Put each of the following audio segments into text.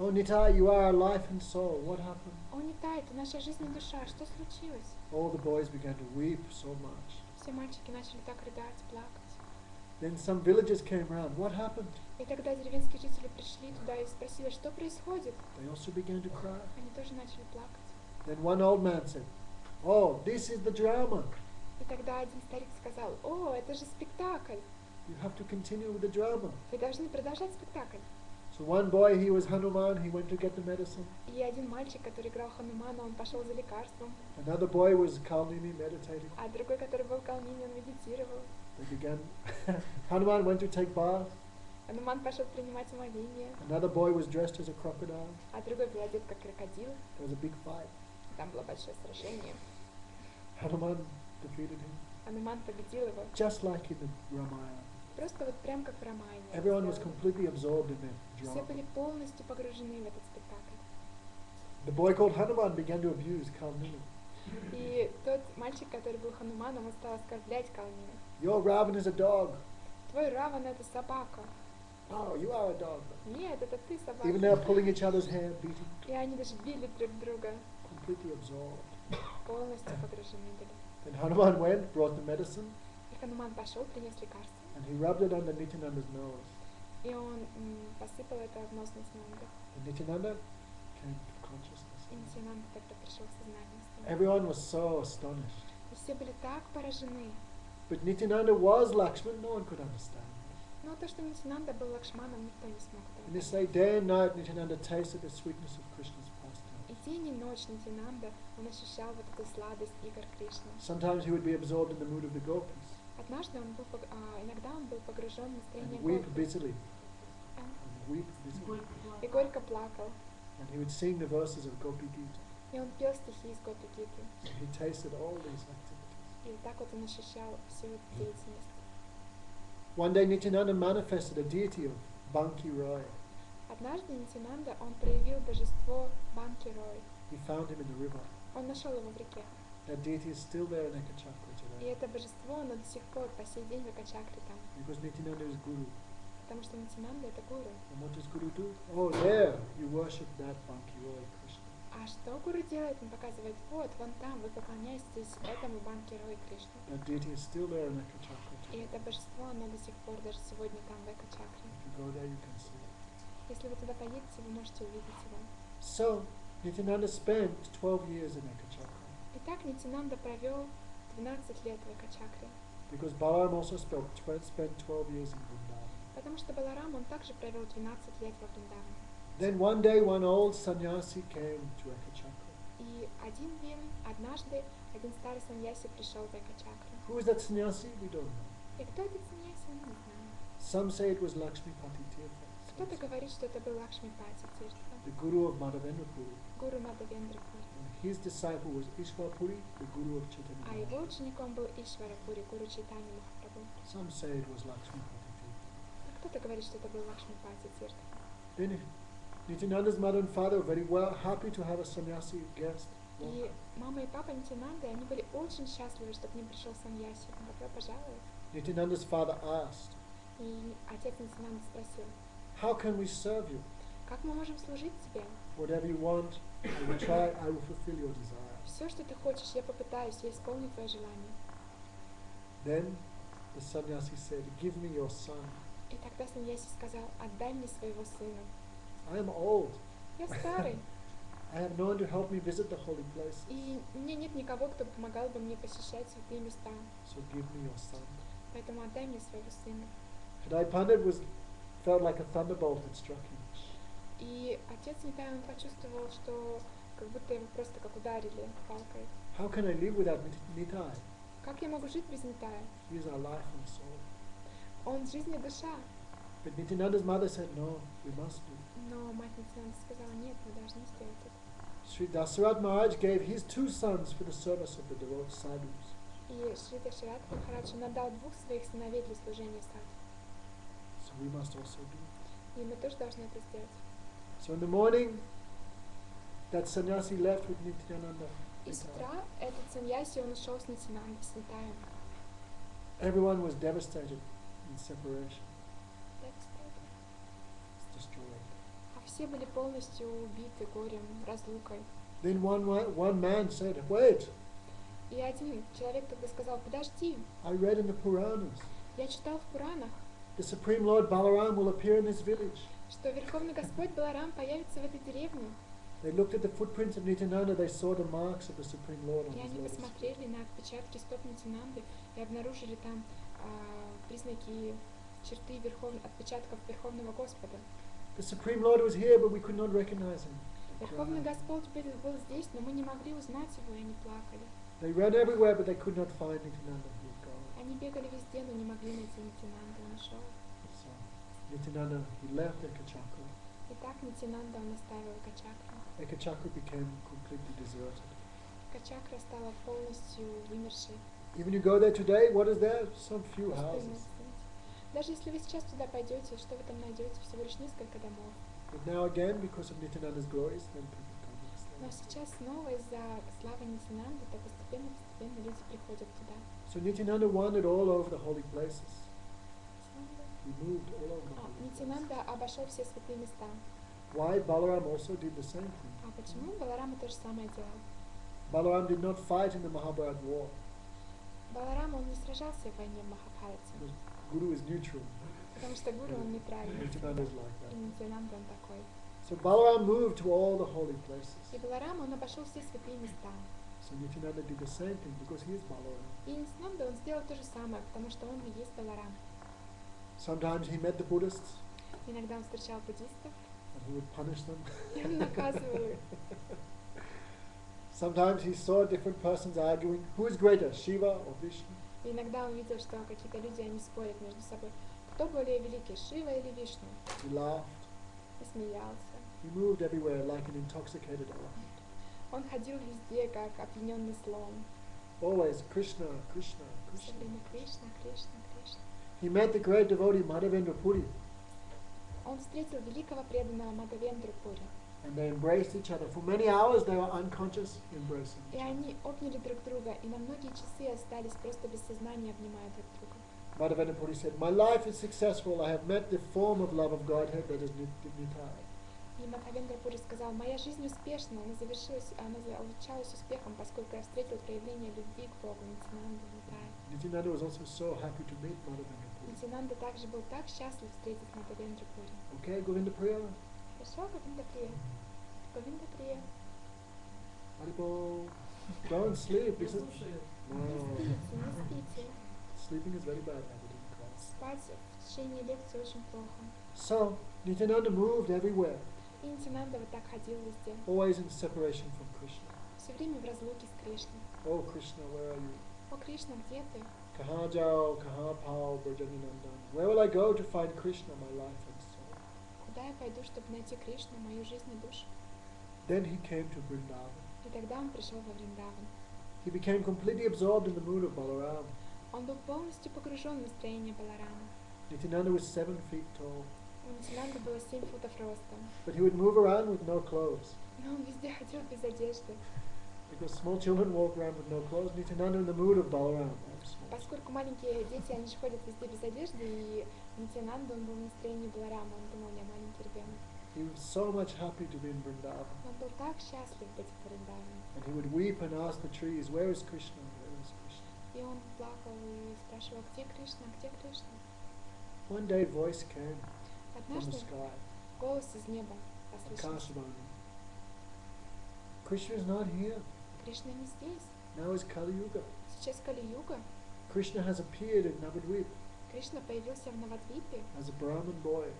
Oh Nitai, you are our life and soul. What happened? О, Нитай, ты наша жизнь и душа, что случилось? All the boys began to weep so much. Все мальчики начали так рыдать, плакать. Then some villagers came round. What happened? И тогда деревенские жители пришли туда и спросили, что происходит. They also began to cry. Они тоже начали плакать. Then one old man said, "Oh, this is the drama. И тогда один старик сказал, о, это же спектакль. You have to continue with the drama." Вы должны продолжать спектакль. So one boy, he was Hanuman, he went to get the medicine. И один мальчик, который играл Ханумана, он пошел за лекарством. Another boy was Kalnini meditating. А другой, который был в Калнине, он медитировал. They began. Hanuman went to take bath. Хануман пошел принимать омовение. Another boy was dressed as a crocodile. А другой был одет как крокодил. There was a big fight. Там было большое сражение. Hanuman defeated him. Хануман победил его. Just like in the Ramayana. Просто вот прям как в Рамайне. Everyone was completely absorbed in the Все drama. были полностью погружены в этот спектакль. The boy called Hanuman began to abuse Kalnini. И тот мальчик, который был Хануманом, он стал оскорблять Калнину. Your Ravan is a dog. Твой Раван это собака. Oh, you are a dog. Нет, это ты собака. Even they're pulling each other's hair, beating. И они даже били друг друга. Completely absorbed. Полностью погружены были. Then Hanuman went, brought the medicine, И Хануман пошел, принес лекарство. and he rubbed it under Nityananda's nose. И он посыпал это в нос Нитянанды. And Nityananda came to consciousness. И Нитянанда тогда пришел в сознание. Everyone was so astonished. И все были так поражены. But Nityananda was Lakshman, no one could understand. Но то, что Нитянанда был Лакшманом, никто не смог And этого they say понять. day and night Nityananda tasted the sweetness of Krishna's pastime. И день и ночь Нитянанда, он ощущал вот эту сладость игр Кришны. Sometimes he would be absorbed in the mood of the gopis Однажды он был, иногда он был погружен в настроение and weep гопи. busily. А, And weep busily. И горько плакал. And he would sing the verses of Gopi Gita. И он пел стихи из Гопи Гиты. So he tasted all these activities. И так вот он ощущал всю эту деятельность. One day Nityananda manifested a deity of Banki Roy. Однажды Нитянанда, он проявил божество Банки Рой. He found him in the river. Он нашел его в реке. That deity is still there in Ekachakra И today. это божество, оно до сих пор, по сей день в Экачакре там. Because Nityananda is Guru. Потому что Нитянанда это гуру. And what does Guru do? Oh, there you worship that Banki Roy Krishna. А что гуру делает? Он показывает, вот, вон там, вы поклоняетесь этому Банки Рой Кришне. That deity is still there in Ekachakra И today. это божество, оно до сих пор даже сегодня там в Экачакре. If you go there, you can see it. Если вы туда поедете, вы можете увидеть его. So Nityananda spent 12 years in Ekachakra. Итак, Нитянанда провел 12 лет в Экачакре. Because Balaram also spent 12 years in Vrindavan. Потому что Баларам, он также провел 12 лет во Вриндаване. Then one day one old sannyasi came to Ekachakra. И один день, однажды, один старый саньяси пришел в Экачакру. Who is that sannyasi? We don't know. И кто этот саньяси, мы не знаем. Some say it was Lakshmipati Tirtha, Кто-то говорит, что это был Лакшмипати Тиртха, the guru of Madhavendra Puri. гуру Мадавендра Пури. And his disciple was Ishwarpuri, the guru of А Chaitanya. его Mahaprabhu. учеником был Ишвара Пури, гуру Чайтани Махапрабху. Some say it was Lakshmipati Tirtha. А кто-то говорит, что это был Лакшмипати Тиртха. Then Nityananda's mother and father were very well happy to have a sannyasi guest. И мама и папа Нитянанды, они были очень счастливы, что к ним пришел саньяси. Добро пожаловать. Nityananda's father asked, И отец Нитянанды спросил, how can we serve you? как мы можем служить тебе? Whatever you want, I will try, I will fulfill your desire. Все, что ты хочешь, я попытаюсь, я исполню твое желание. Then the sannyasi said, give me your son. И тогда саньяси сказал, отдай мне своего сына. I am old. Я старый, I have no one to help me visit the holy places. и у меня нет никого, кто помогал бы мне посещать святые места. So give me your son. Поэтому отдай мне своего сына. Kadai Pandit felt like a thunderbolt had struck him. И отец Нитай, он почувствовал, что как будто его просто как ударили палкой. How can I live without Nitai? Как я могу жить без Нитая? He is our life and soul. Он жизнь и душа. But Nityananda's mother said, no, we must do. Но мать Нитянанда сказала, нет, мы должны сделать это. Sri Dasarath Maharaj gave his 2 sons for the service of the devout sadhus. И Шри Дашарат Махарадж отдал 2 своих сыновей для служения саду. So we must also do. И мы тоже должны это сделать. So in the morning, that sannyasi left with Nityananda. И с утра этот саньяси, он ушел с Нитянандой, с Нитаем. Everyone was devastated in separation. It's destroyed. А все были полностью убиты горем, разлукой. Then one man said, "Wait, И один человек тогда сказал: подожди, I read in the Puranas, я читал в Пуранах, the Supreme Lord Balaram will appear in this village." что Верховный Господь Баларам появится в этой деревне. They looked at the footprints of Nityananda, they saw the marks of the Supreme Lord on И his они lotus. посмотрели на отпечатки стоп Нитянанды и обнаружили там признаки, черты отпечатков Верховного Господа. The Supreme Lord was here, but we could not recognize him. Верховный Господь был здесь, но мы не могли узнать его, и они плакали. They ran everywhere, but they could not find Nityananda. He was gone. Они бегали везде, но не могли найти Нитянанду, он ушел. So Nityananda, he left Ekachakra. И так Нитянанда он оставил Качакру. Ekachakra became completely deserted. Качакра стала полностью вымершей. Even you go there today, what is there? Some few houses. Даже если вы сейчас туда пойдете, что вы там найдете? Всего лишь несколько домов. But now again, because of Nityananda's glories, then people come and Но stay. сейчас снова из-за славы Нитянанды, то постепенно люди приходят туда. So Nityananda wandered all over the holy places. He moved all over the holy places. Нитянанда обошел все святые места. Why? Balaram also did the same thing. А почему Баларама то же самое делал? Balaram did not fight in the Mahabharata war. Баларам, он не сражался в войне в Махабхарате, Because Guru is neutral. потому что Гуру, он нейтральный. Nityananda is like И that. Нитянанда, он такой. So Balaram moved to all the holy places. И Баларам, он обошел все святые места. So Nityananda did the same thing because he is Balaram. И Нитянанда, он сделал то же самое, потому что он и есть Баларам. Sometimes he met the Buddhists Иногда он встречал буддистов, and he would punish them. и он наказывал их. Sometimes he saw different persons arguing, who is greater, Shiva or Vishnu? И иногда он видел, что какие-то люди, они спорят между собой, кто более великий, Шива или Вишну. He laughed. И смеялся. He moved everywhere like an intoxicated elephant. Он ходил везде, как опьяненный слон. Always Krishna, Krishna, Все Krishna. время Кришна, Кришна, Кришна. He met the great devotee Madhavendra Puri Он встретил великого преданного Мадхавендру Пури. and they embraced each other. For many hours they were unconscious, embracing И each other. они обняли друг друга, и на многие часы остались просто без сознания, обнимая друг друга. Madhavendra Puri said, "My life is successful. I have met the form of love of Godhead that is nitai." И Мадхавендра Пури сказал: моя жизнь успешна, она завершилась, она увенчалась успехом, поскольку я встретил проявление любви к Богу, Нитянанду, Нитай. Nityananda was also so happy to meet Madhavendra Puri. Нитянанда также был так счастлив встретить Мадхавендру Пури. Okay, Govinda Priya. Хорошо, Говинда Прия. Говинда Прия. Haribol. Don't sleep. This is no. Не спите. Sleeping is very bad habit in class. Спать в течение лекции очень плохо. So Nityananda moved everywhere, И Нитянанда вот так ходил везде. always in separation from Krishna. Все время в разлуке с Кришной. Oh Krishna, where are you? О, Кришна, где ты? Kahan jao, kahan pao, Brajaninandan. Where will I go to find Krishna, my life and soul? Куда я пойду, чтобы найти Кришну, мою жизнь и душу? Then he came to Vrindavan. И тогда он пришел во Вриндаван. He became completely absorbed in the mood of Balaram. Он был полностью погружен в настроение Баларама. Nityananda was 7 feet tall, У Нитянанды было 7 футов ростом. but he would move around with no clothes. Но он везде ходил без одежды. Because small children walk around with no clothes, Nityananda in the mood of Balaram. Very small. Поскольку маленькие дети, они же ходят везде без одежды, и Нитянанда, он был в настроении Баларама, он думал, я маленький ребенок. He was so much happy to be in Vrindavan. Он был так счастлив быть в Вриндаване. And he would weep and ask the trees, where is Krishna? Where is Krishna? И он плакал и спрашивал, где Кришна, где Кришна? One day a voice came from the Однажды sky, голос из неба послышался. Akashvani. Krishna is not here. Кришна не здесь. Now is Kali Yuga. Сейчас Кали-юга. Krishna has appeared in Navadvip Кришна появился в Навадвипе, as a Brahmin boy.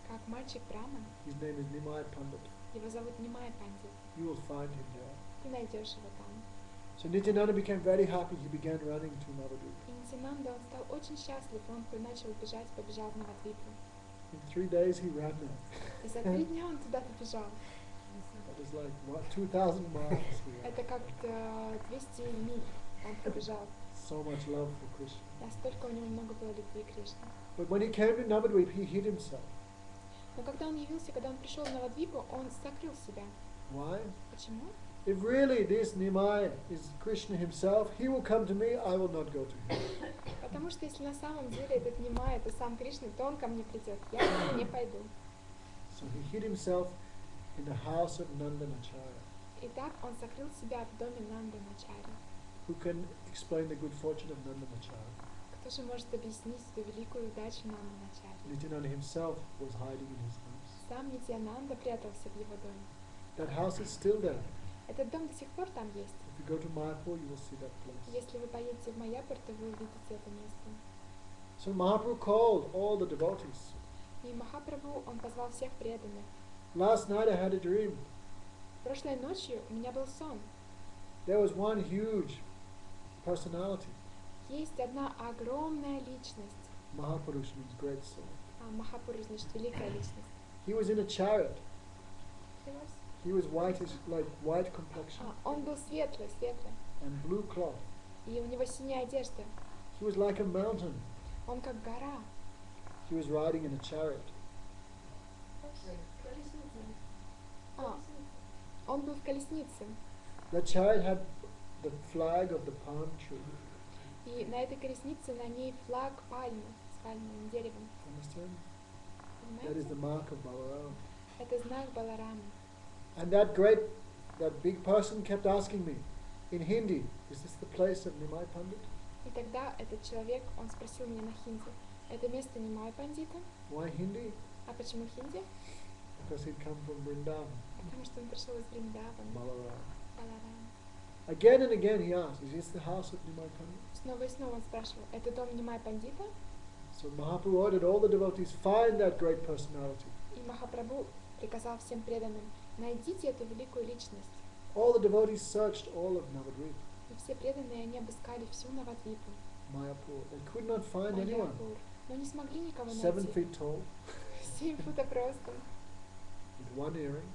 как мальчик-браман. His name is Nimai Pandit. Его зовут Нимай Пандит. You will find him there. Ты найдешь его там. So Nityananda became very happy. He began running to Navadvip. И Нитянанда, он стал очень счастлив, он начал бежать, побежал в Навадвипу. In 3 days he ran there. И за 3 дня он туда побежал. That was like, what, 2,000 miles he ran. Это как 200 миль он пробежал. So much love for Krishna. Настолько у него много было любви к Кришне. But when he came to Navadvip, he hid himself. Но когда он явился, когда он пришел в Навадвипу, он закрыл себя. Why? Почему? If really this Nimai is Krishna himself, he will come to me, I will not go to him. Потому что если на самом деле этот Нимай, это сам Кришна, то он ко мне придет. Я к нему не пойду. So he hid himself in the house of Nandanacharya. Итак, он сокрыл себя в доме Нанданачарьи. Who can explain the good fortune of Nandanacharya? Кто же может объяснить эту великую удачу Нанданачарьи? Nityananda himself was hiding in his house. Сам Нитьянанда прятался в его доме. That house is still there. Этот дом до сих пор там есть. If you go to Mayapur, you will see that place. Если вы поедете в Майяпур, то вы увидите это место. So Mahaprabhu called all the devotees. И Махапрабху, он позвал всех преданных. Last night I had a dream. Прошлой ночью у меня был сон. There was one huge personality. Есть одна огромная личность. Mahapurush means great soul. Махапуруш, значит, великая личность. He was in a chariot. He was whitish, like white complexion Он был светлый, светлый. and blue cloth. И у него синяя одежда. He was like a mountain. Он как гора. He was riding in a chariot. Он был в колеснице. The chariot had the flag of the palm tree. И на этой колеснице на ней флаг пальмы с пальмовым деревом. Understand? That is Понимаете? the mark of Balaram. Это знак Баларама. And that big person kept asking me in Hindi, is this the place of Nimai Pandit? И тогда этот человек, он спросил меня на хинди, это место Нимай Пандита? Why Hindi? А почему хинди? Because he'd come from Vrindavan, Потому что он пришел из Вриндавана, Balaram. Баларам. Again and again he asked, is this the house of Nimai Pandit? Снова и снова он спрашивал, это дом Нимай Пандита? So Mahaprabhu ordered all the devotees, find that great personality. И Махапрабху приказал всем преданным, найдите эту великую личность. All the devotees searched all of Navadvip, И все преданные, они обыскали всю Навадвипу, Mayapur. They could not find anyone. Майяпур, но не смогли никого 7 найти. feet tall, 7 футов ростом, with one earring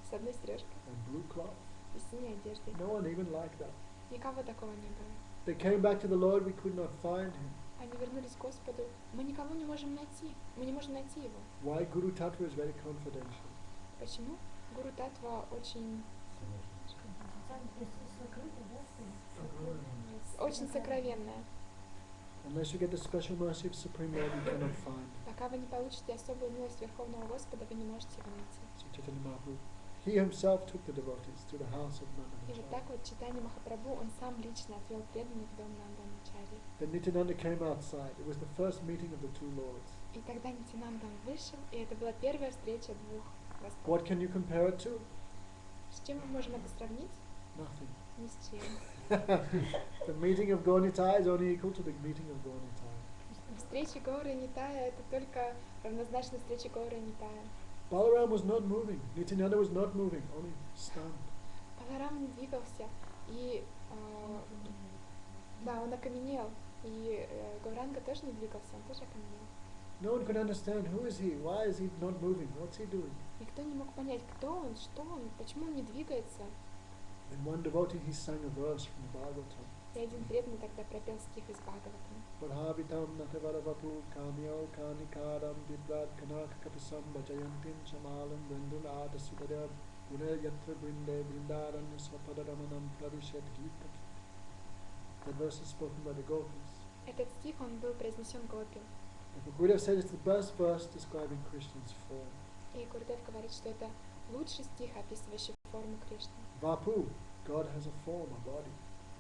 с одной сережкой and blue cloth. и синей одеждой. No one even like that. Никого такого не было. They came back to the Lord, we could not find him. Они вернулись к Господу. Мы никого не можем найти. Мы не можем найти его. Why? Guru Tattva is very confidential. Почему? Гуру Татва очень сокровенная. Unless you get the special mercy of Supreme Lord, you cannot find. Пока вы не получите особую милость Верховного Господа, вы не можете его найти. So Chaitanya Mahaprabhu, he himself took the devotees to the house of И вот Nandanacharya. так вот Чайтанья Махапрабху, он сам лично отвел преданных в дом Нанданачарьи. Then Nityananda came outside. It was the first meeting of the two lords. И тогда Нитянанда вышел, и это была первая встреча двух господ. What can you compare it to? С чем мы можем это сравнить? Nothing. Ни с чем. The meeting of Gaunitai is only equal to the meeting of Gaunitai. Встреча Гауры Нитая это только равнозначно встрече Гауры Нитая. Balaram was not moving. Nityananda was not moving, only stunned. Баларам не двигался, и да, он окаменел. И Гауранга тоже не двигался, он тоже окаменел. No one could understand who is he, why is he not moving, what's he doing. Никто не мог понять, кто он, что он, почему он не двигается. And one devotee, he sang a verse from the Bhagavatam. И один преданный тогда пропел стих из Бхагаватам. Vadhavitam natavadavapu kamyo kanikaram vibrad kanakakapisam vajayantim chamalam vrindun adasudaya punel yatra brinde brindaranya swapadaramanam pravishet gita. The verse is spoken by the gopis. Этот стих, он был произнесен Гопи. The Buddha said it's the best verse describing Krishna's form. И Гурдев говорит, что это лучший стих, описывающий форму Кришны. Vapu, God has a form, a body.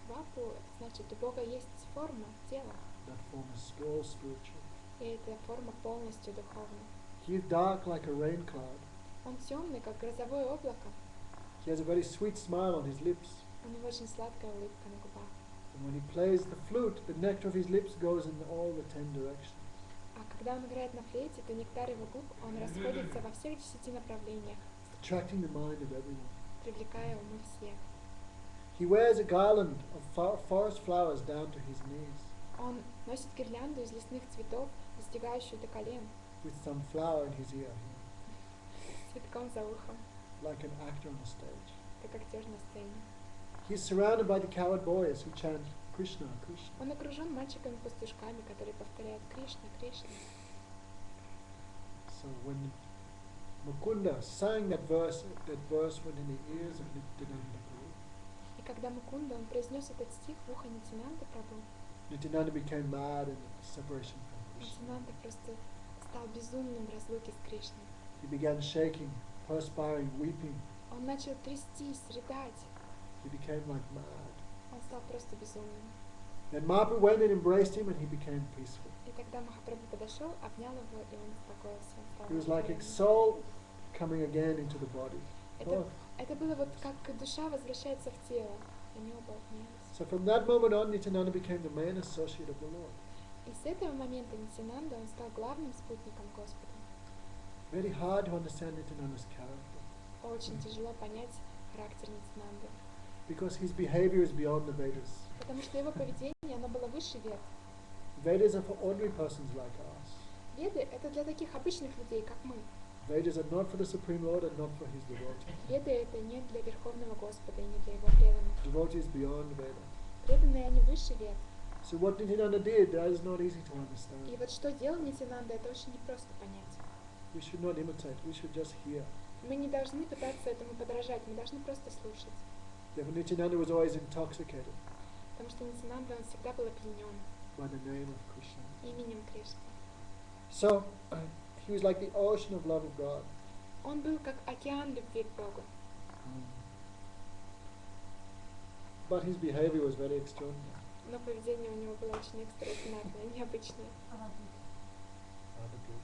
Вапу, это значит, у Бога есть форма, тело. That form is all spiritual. И эта форма полностью духовная. He is dark like a rain cloud. Он темный, как грозовое облако. He has a very sweet smile on his lips. У него очень сладкая улыбка на губах. And when he plays the flute, the nectar of his lips goes in all the 10 directions. А когда он играет на флейте, то нектар его губ, он расходится во всех 10 направлениях, Attracting the mind of everyone. привлекая умы всех. He wears a garland of forest flowers down to his knees, Он носит гирлянду из лесных цветов, достигающую до колен, with some flower in his ear, с цветком за ухом, like an actor on the stage. как актер на сцене. He is surrounded by the cowherd boys who chant Krishna, Krishna. Он окружен мальчиками-пастушками, которые повторяют Кришна, Кришна. So when Mukunda sang that verse went in the ears of Nityananda Prabhu. И когда Мукунда, он произнес этот стих в ухо Нитянанды Прабху, Nityananda became mad in separation from Krishna. Нитянанда просто стал безумным в разлуке с Кришной. He began shaking, perspiring, weeping. Он начал трястись, рыдать. He became like mad. Он стал просто безумным. Then Mahaprabhu went and embraced him and he became peaceful. И тогда Махапрабху подошел, обнял его, и он успокоился. Он стал It was like a умиротворенным. soul coming again into the body. Это было вот как душа возвращается в тело. Они оба обнялись. So from that moment on, Nityananda became the main associate of the Lord. И с этого момента Нитянанда, он стал главным спутником Господа. Very hard to understand Nityananda's character. Очень тяжело понять характер Нитянанды. Because his behavior is beyond the Vedas. Потому что его поведение, оно было выше вед. Vedas are for ordinary persons like us. Веды — это для таких обычных людей, как мы. Vedas are not for the Supreme Lord and not for his devotees. Веды — это не для Верховного Господа и не для его преданных. Devotees beyond Veda. Преданные, они выше вед. So what Nityananda did, that is not easy to understand. И вот что делал Нитянанда, это очень непросто понять. We should not imitate, we should just hear. Мы не должны пытаться этому подражать, мы должны просто слушать. Therefore Nityananda was always intoxicated Потому что Нитянанда, он всегда был опьянен by the name of Krishna. именем Кришны. So he was like the ocean of love of God. Он был как океан любви к Богу. But his behavior was very extraordinary. Но поведение у него было очень экстраординарное, необычное. Rather good.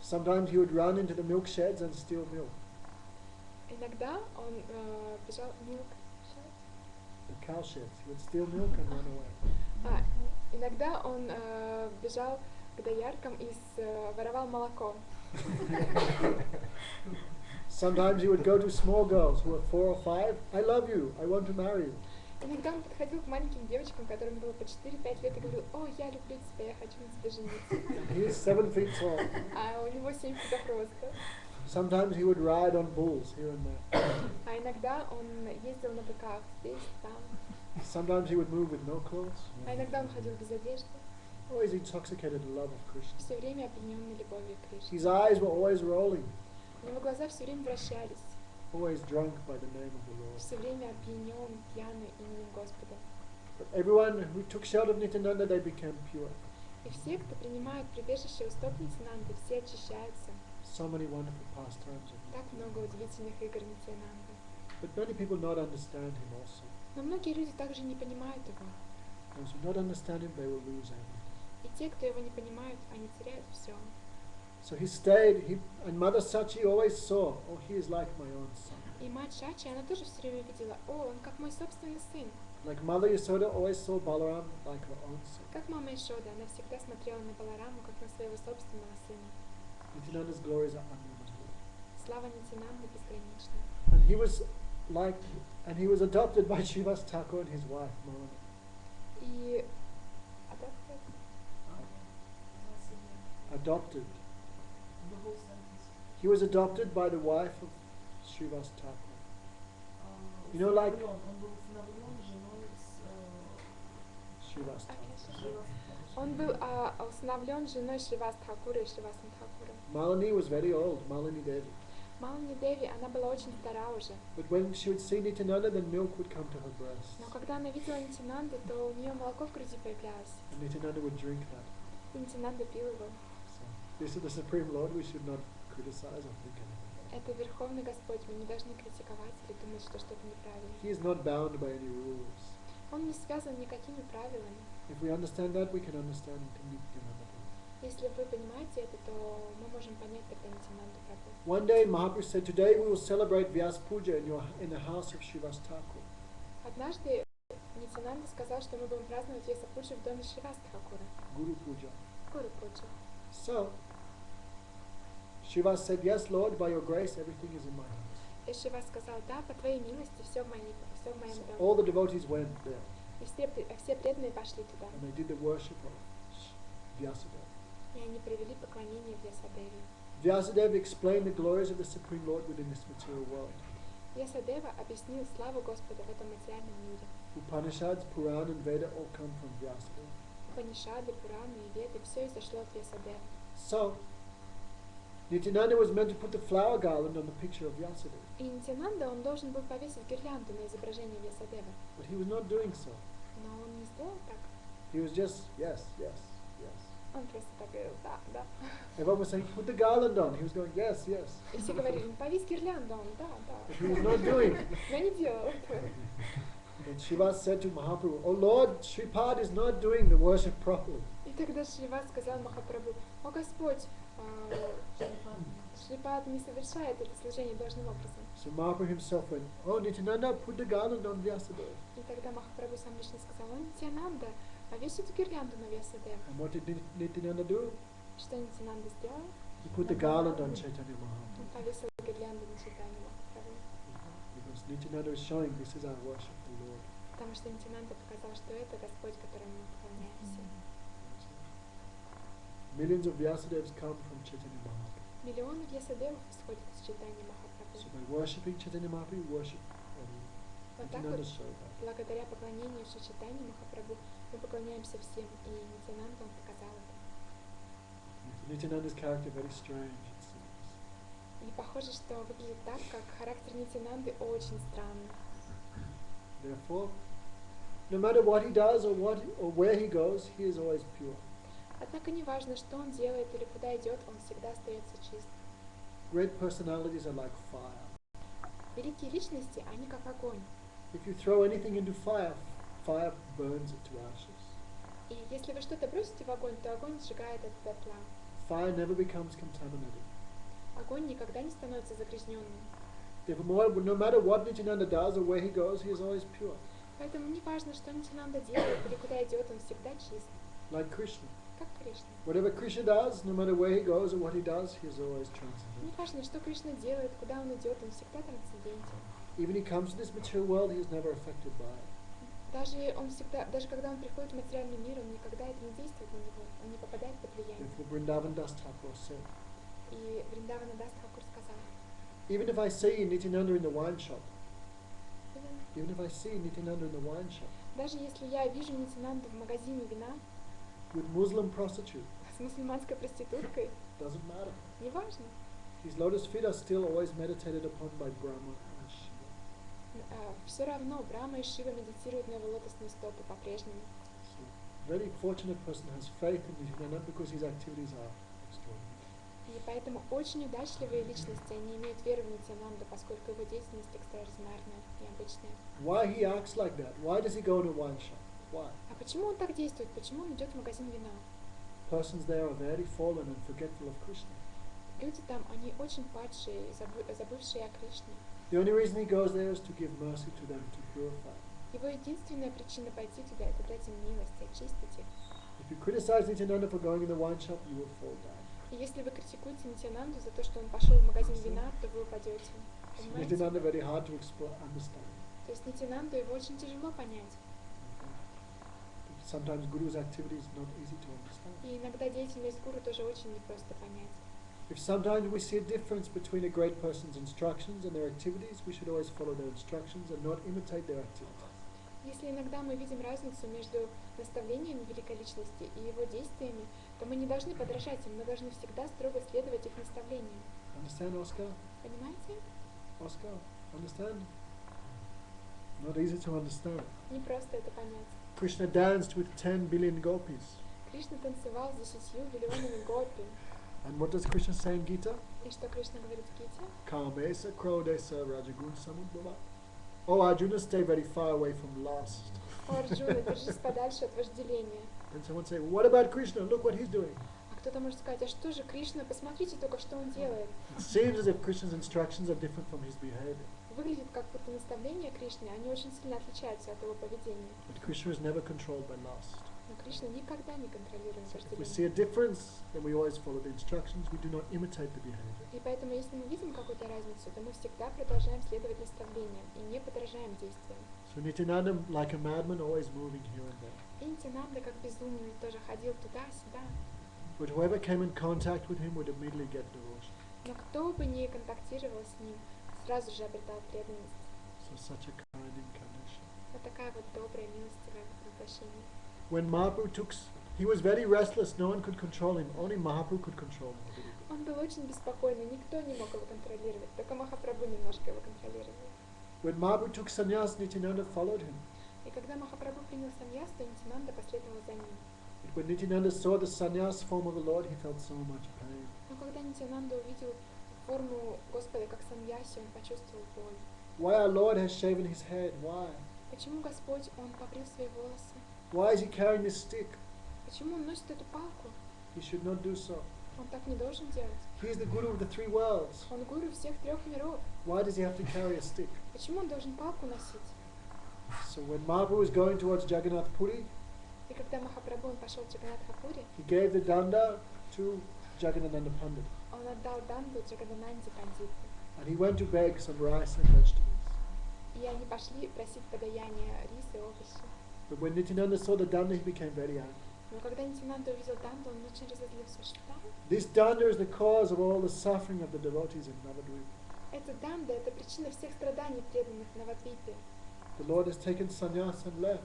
Sometimes he would run into the milk sheds and steal milk. Иногда он бежал The cow sheds. He would steal milk and run away. Иногда он бежал к дояркам и воровал молоко. Sometimes he would go to small girls who were 4 or 5. I love you. I want to marry you. Иногда он подходил к маленьким девочкам, которым было по 4-5 лет, и говорил: «О, я люблю тебя, я хочу на тебе жениться». He is 7 feet tall. А у него 7 футов роста. Sometimes he would ride on bulls here and there. А иногда он ездил на быках здесь, там. Sometimes he would move with no clothes. А иногда он ходил без одежды. Always intoxicated in love of Krishna. Все время опьяненный любовью к Кришне. His eyes were always rolling. У него глаза все время вращались. Always drunk by the name of the Lord. Все время опьянен, пьяный именем Господа. But everyone who took shelter of Nityananda, they became pure. И все, кто принимают прибежище у стоп Нитянанды, все очищаются. So many wonderful pastimes of Так Nityananda. много удивительных игр Нитянанды. But many people not understand him also. Но многие люди также не понимают его. Those who not understand him, they will lose everything. И те, кто его не понимают, они теряют все. So he stayed, and Mother Sachi always saw, oh, he is like my own son. И мать Шачи, она тоже все время видела: «О, он как мой собственный сын». Like Mother Yasoda always saw Balaram like her own son. Как мама Ишода, она всегда смотрела на Балараму, как на своего собственного сына. Nityananda's glories are unlimited. Слава Нитянанды безгранична. And he was adopted by Srivas Thakur and his wife, Mona. И Adopted. He was adopted by the wife of Srivas Thakur. You know, like Srivas Thakur. он был усыновлен женой Шривас Тхакура и Шривасом Тхакуром. Malini was very old, Malini Devi. Малани Деви, она была очень стара уже. But when she would see Nityananda, then milk would come to her breast. Но когда она видела Нитянанду, то у нее молоко в груди появлялось. And Nityananda would drink that. И Нитянанда пил его. So, this is the Supreme Lord, we should not criticize or think anything. Это Верховный Господь, мы не должны критиковать или думать, что что-то неправильно. He is not bound by any rules. Он не связан никакими правилами. If we understand that, we can understand Nityananda. Если вы понимаете это, то мы можем понять тогда Нитянанду Прабху. One day Mahaprabhu said, today we will celebrate Vyas Puja in the house of Srivas Thakur. Однажды Нитянанда сказал, что мы будем праздновать Вьяса Пуджу в доме Шривас Тхакура. Guru Puja. Гуру Пуджа. So, Srivas said, yes, Lord, by your grace, everything is in my house. И Шривас сказал: да, по твоей милости все в моем доме. All the devotees went there, И все преданные пошли туда. and they did the worship of Vyasadeva. И они провели поклонение Вьясадеве. Vyasadeva explained the glories of the Supreme Lord within this material world. Вьясадева объяснил славу Господа в этом материальном мире. Upanishads, Puran, and Veda all come from Vyasadeva. Панишады, Пураны и Веды, все изошло от Вьясадевы. So, Nityananda was meant to put the flower garland on the picture of Vyasadeva, И Нитянанда, он должен был повесить гирлянду на изображение Вьясадевы. but he was not doing so. Но он не сделал так. He was just, yes, yes, yes. Он просто так говорил, да, да. Everyone was saying, put the garland on. He was going, yes, yes. И все говорили, повесь гирлянду, он, да, да. But he was not doing. Но не делал этого. And Shiva said to Mahaprabhu, oh Lord, Shripad is not doing the worship properly. И тогда Шривас сказал Махапрабху, о Господь, Шрипад не совершает это служение должным образом. So Mahaprabhu himself went, oh Nityananda, put the garland on Vyasadeva. И тогда Махапрабху сам лично сказал, о Нитянанда, повесь эту гирлянду на Вьясадева. And what did Nityananda do? Что Нитянанда сделал? He put the garland on Chaitanya Mahaprabhu. Он повесил гирлянду на Чайтанью Махапрабху. Because Nityananda is showing this is our worship, the Lord. Потому что Нитянанда показал, что это Господь, которому мы поклоняемся. Millions of Vyasadevas come from Chaitanya Mahaprabhu. Миллионы Вьясадевов исходят из Чайтаньи Махапрабху. So by worshipping Chaitanya Mahaprabhu, we worship Вот так Nityananda вот, Shraddha. благодаря поклонению Шри Чайтаньи Махапрабху, мы поклоняемся всем, и Нитянанда он показал это. Nityananda's character very strange, it seems. И похоже, что выглядит так, как характер Нитянанды очень странный. Therefore, no matter what he does or where he goes, he is always pure. Однако не важно, что он делает или куда идет, он всегда остается чист. Great personalities are like fire. Великие личности, они как огонь. If you throw anything into fire, fire burns it to ashes. И если вы что-то бросите в огонь, то огонь сжигает это дотла. Fire never becomes contaminated. Огонь никогда не становится загрязненным. Therefore, no matter what Nityananda does or where he goes, he is always pure. Поэтому не важно, что Нитянанда делает или куда идет, он всегда чист. Like Krishna. Как Кришна. Whatever Krishna does, no matter where he goes or what he does, he is always Не transcendental. важно, что Кришна делает, куда он идет, он всегда трансцендентен. Even he comes to this material world, he is never affected by it. Даже когда он приходит в материальный мир, он никогда это не действует на него, он не попадает под влияние. Therefore, Vrindavan Das Thakur said, И Вриндавана Дас Тхакур сказал, even if I see Nityananda in the wine shop, even if I see Nityananda in the wine shop, даже если я вижу Нитянанду в магазине вина with Muslim prostitute, с мусульманской проституткой, doesn't matter. неважно. His lotus feet are still always meditated upon by Brahma and Shiva. Все равно Брахма и Шива медитируют на его лотосные стопы по-прежнему. So, a very fortunate person has faith in Nityananda because his activities are extraordinary. И поэтому очень удачливые личности, они имеют веру в Нитянанду, поскольку его деятельность экстраординарная, необычная. Why he acts like that? Why does he go to a wine shop? Why? А почему он так действует? Почему он идет в магазин вина? Persons there are very fallen and forgetful of Krishna. Люди там, они очень падшие, забывшие о Кришне. The only reason he goes there is to give mercy to them, to purify. Его единственная причина пойти туда — это дать им милость, очистить их. If you criticize Nityananda for going in the wine shop, you will fall down. И если вы критикуете Нитянанду за то, что он пошел в магазин вина, то вы упадете. Понимаете? Nityananda very hard to understand. То есть Нитянанду его очень тяжело понять. Sometimes Guru's activities not easy to understand. И иногда деятельность гуру тоже очень непросто понять. If sometimes we see a difference between a great person's instructions and their activities, we should always follow their instructions and not imitate their activities. Если иногда мы видим разницу между наставлениями великой личности и его действиями, то мы не должны подражать им, мы должны всегда строго следовать их наставлениям. Understand, Oscar? Понимаете? Oscar, understand? Not easy to understand. Не просто это понять. Krishna danced with 10 billion gopis. Кришна танцевал с 10 миллионами гопи. And what does Krishna say in Gita? И что Кришна говорит в Гите? Kamesa, Krodesa, Rajagun, Samudbhava. Oh, Arjuna, stay very far away from lust. О, Арджуна, держись подальше от вожделения. And someone say, what about Krishna? Look what he's doing. А кто-то может сказать, а что же Кришна? Посмотрите только, что он делает. It seems as if Krishna's instructions are different from his behavior. Выглядит как будто наставления Кришны, они очень сильно отличаются от его поведения. But Krishna is never controlled by lust. Но Кришна никогда не контролирует So if we вожделение. see a difference, then we always follow the instructions. We do not imitate the behavior. И поэтому, если мы видим какую-то разницу, то мы всегда продолжаем следовать наставлениям и не подражаем действиям. So Nityananda, like a madman, always moving here and there. И Нитянанда, как безумный, тоже ходил туда-сюда. But whoever came in contact with him would immediately get devotion. Но кто бы ни контактировал с ним, сразу же обретал преданность. So such a kind incarnation. Вот такая вот добрая, милостивая воплощение. When Mahaprabhu he was very restless. No one could control him. Only Mahaprabhu could control him. Он был очень беспокойный, никто не мог его контролировать, только Махапрабху немножко его контролировал. When Mahaprabhu took sannyas, Nityananda followed him. И когда Махапрабху принял саньяс, то Нитянанда последовал за ним. But when Nityananda saw the sannyas form of the Lord, he felt so much pain. Но когда Нитянанда увидел форму Господа как саньяси, он почувствовал боль. Why our Lord has shaven his head? Why? Почему Господь, Он побрил свои волосы? Why is he carrying this stick? Почему Он носит эту палку? He should not do so. Он так не должен делать. He is the Guru of the three worlds. Он гуру всех трех миров. Why does he have to carry a stick? Почему он должен палку носить? So when Mahaprabhu was going towards Jagannath Puri, И когда Махапрабху он пошел в Джаганатхапури, he gave the danda to Jagannatha Pandit. он отдал данду Джагадананде Пандиту. And he went to beg some rice and vegetables. И они пошли просить подаяние риса и овощи. But when Nityananda saw the danda, he became very angry. Но когда Нитянанда увидел данду, он очень разозлился. Что? This danda is the cause of all the suffering of the devotees in Navadvipa. Это данда, это причина всех страданий преданных в Навадвипе. The Lord has taken sannyas and left.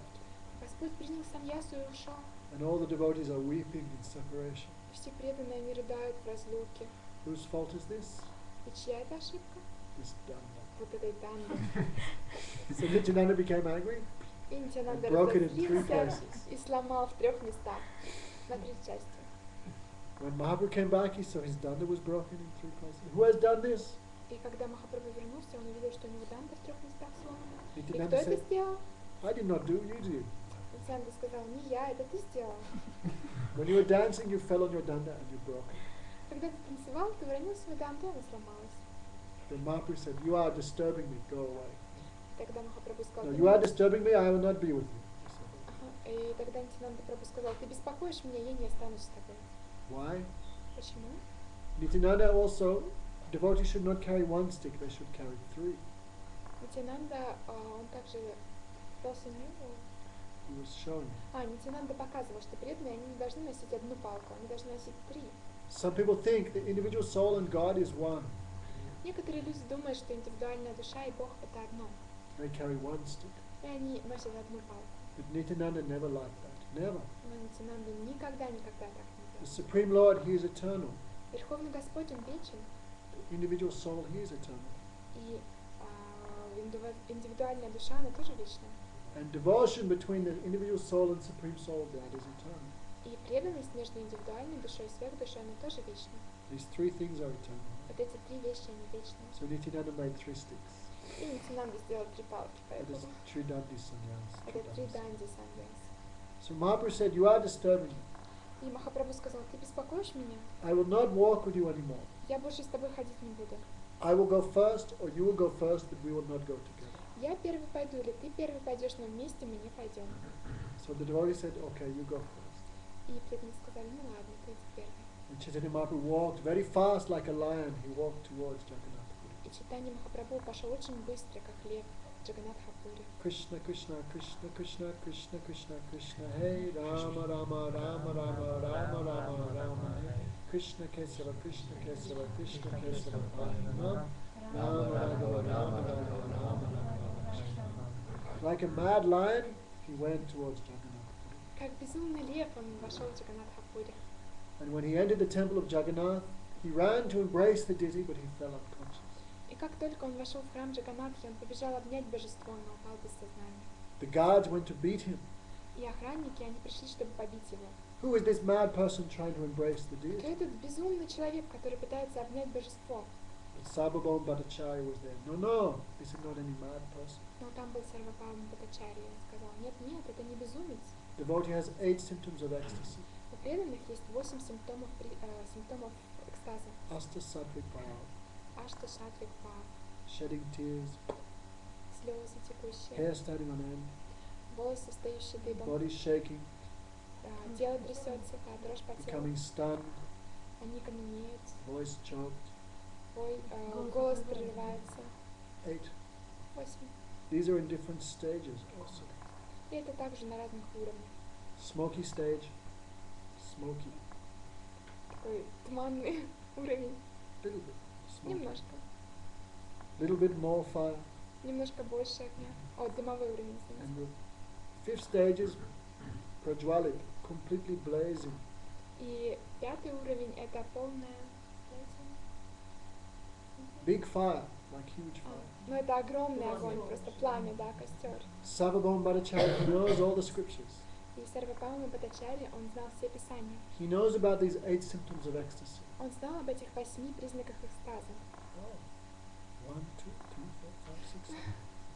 Господь принял саньясу и ушел. And all the devotees are weeping in separation. Все преданные, они рыдают в разлуке. Whose fault is this? И чья это ошибка? This danda. Вот этой данды. So Nityananda became angry. И Нитянанда Broke it in three разозлился places. и сломал в 3 местах, на 3 части. When Mahaprabhu came back, he saw his danda was broken in 3 places. Who has done this? И когда Махапрабху вернулся, он увидел, что у него данда в 3 местах сломана. И кто Nityananda это said, сделал? I did not do, you did. Нитянанда сказал, не я, это ты сделал. When you were dancing, you fell on your danda and you broke it. Когда ты танцевал, ты уронил свою данду, и она сломалась. Then Mahaprabhu said, you are disturbing me, go away. Тогда Махапрабху сказал, No, «Ты you are меня-» disturbing me, I will not be with you. He said, Ага. И тогда Нитянанда Прабху сказал, ты беспокоишь меня, я не останусь с тобой. why? Почему? Nityananda also, devotees should not carry one stick, they should carry 3. Нитянанда, он также дал семью. He was showing. Нитянанда показывал, что преданные, они не должны носить одну палку, они должны носить 3. Some people think the individual soul and God is one. Некоторые люди думают, что индивидуальная душа и Бог это одно. They carry one stick. И они носят одну палку. But Nityananda never liked that. Never. Но Нитянанда никогда так не The делал. Supreme Lord, He is eternal. Верховный Господь, Он вечен. The individual soul, He is eternal. И индивидуальная душа, она тоже вечна. And devotion between the individual soul and Supreme Soul, that is eternal. И преданность между индивидуальной душой и сверхдушой, она тоже вечна. These 3 things are eternal. Вот эти 3 вещи, они вечны. So Nityananda made 3 sticks. И Нитянанда сделал 3 палки, That is поэтому 3 dandi sannyas. это 3 данди саньяс. So Mahaprabhu said, you are disturbing me. И Махапрабху сказал, ты беспокоишь меня? I will not walk with you anymore. Я больше с тобой ходить не буду. I will go first, or you will go first, but we will not go together. Я первый пойду, или ты первый пойдешь, но вместе мы не пойдем. So the devotee said, okay, you go first. И преданные сказали, ну ладно, ты иди первый. And Chaitanya Mahaprabhu walked very fast like a lion. He walked towards Jagannath. И Чайтанья Махапрабху пошел очень быстро, как лев, в Джаганатхапури. Krishna, Krishna, Krishna, Krishna, Krishna, Krishna, Krishna, Hey Rama, Rama, Rama, Rama, Rama, Rama, Rama, Krishna Kesava, Krishna Kesava, Krishna Kesava, Rama, Rama, Rama, Rama, Rama, Rama. Like a mad lion, he went towards Jagannath. Как безумный лев, он вошел в Джаганатхапури. And when he entered the temple of Jagannath, he ran to embrace the deity, but he fell unconscious. И как только он вошел в храм Джаганатхи, он побежал обнять божество, но упал без сознания. The guards went to beat him. И охранники, они пришли, чтобы побить его. Who is this mad person trying to embrace the Кто deity? этот безумный человек, который пытается обнять божество? But Sarvabhauma Bhattacharya was there. No, no, this is not any mad person. Но там был Сарвабхаума Бхаттачарья, он сказал, нет, нет, это не безумец. Devotee has 8 symptoms of ecstasy. У преданных есть 8 симптомов экстаза. Asta sattvic bhava, Ашта, Шатвик, Пав, shedding tears, слезы текущие, hair standing on end, волосы, встающие дыбом, body shaking, тело трясется, дрожь по телу, becoming stunned, они каменеют, voice choked. голос прерывается. 8. 8. These are in different stages also. И это также на разных уровнях. Smoky stage, smoky, Такой туманный уровень. little bit, smoky. Немножко. Little bit more fire. Немножко больше огня. Дымовой уровень, извините. And the 5th stage is prajwalit, completely blazing. И 5-й уровень это полная... Big fire, like huge fire. Ну это огромный огонь, просто пламя, да, костер. Sarvabhauma Bhattacharya knows all the scriptures. И Сарвабхаума Бхаттачарья, он знал все писания. He knows about these 8 symptoms of ecstasy. Он знал об этих 8 признаках экстаза. Oh. 1, 2, 3, 4, 5, 6, 7.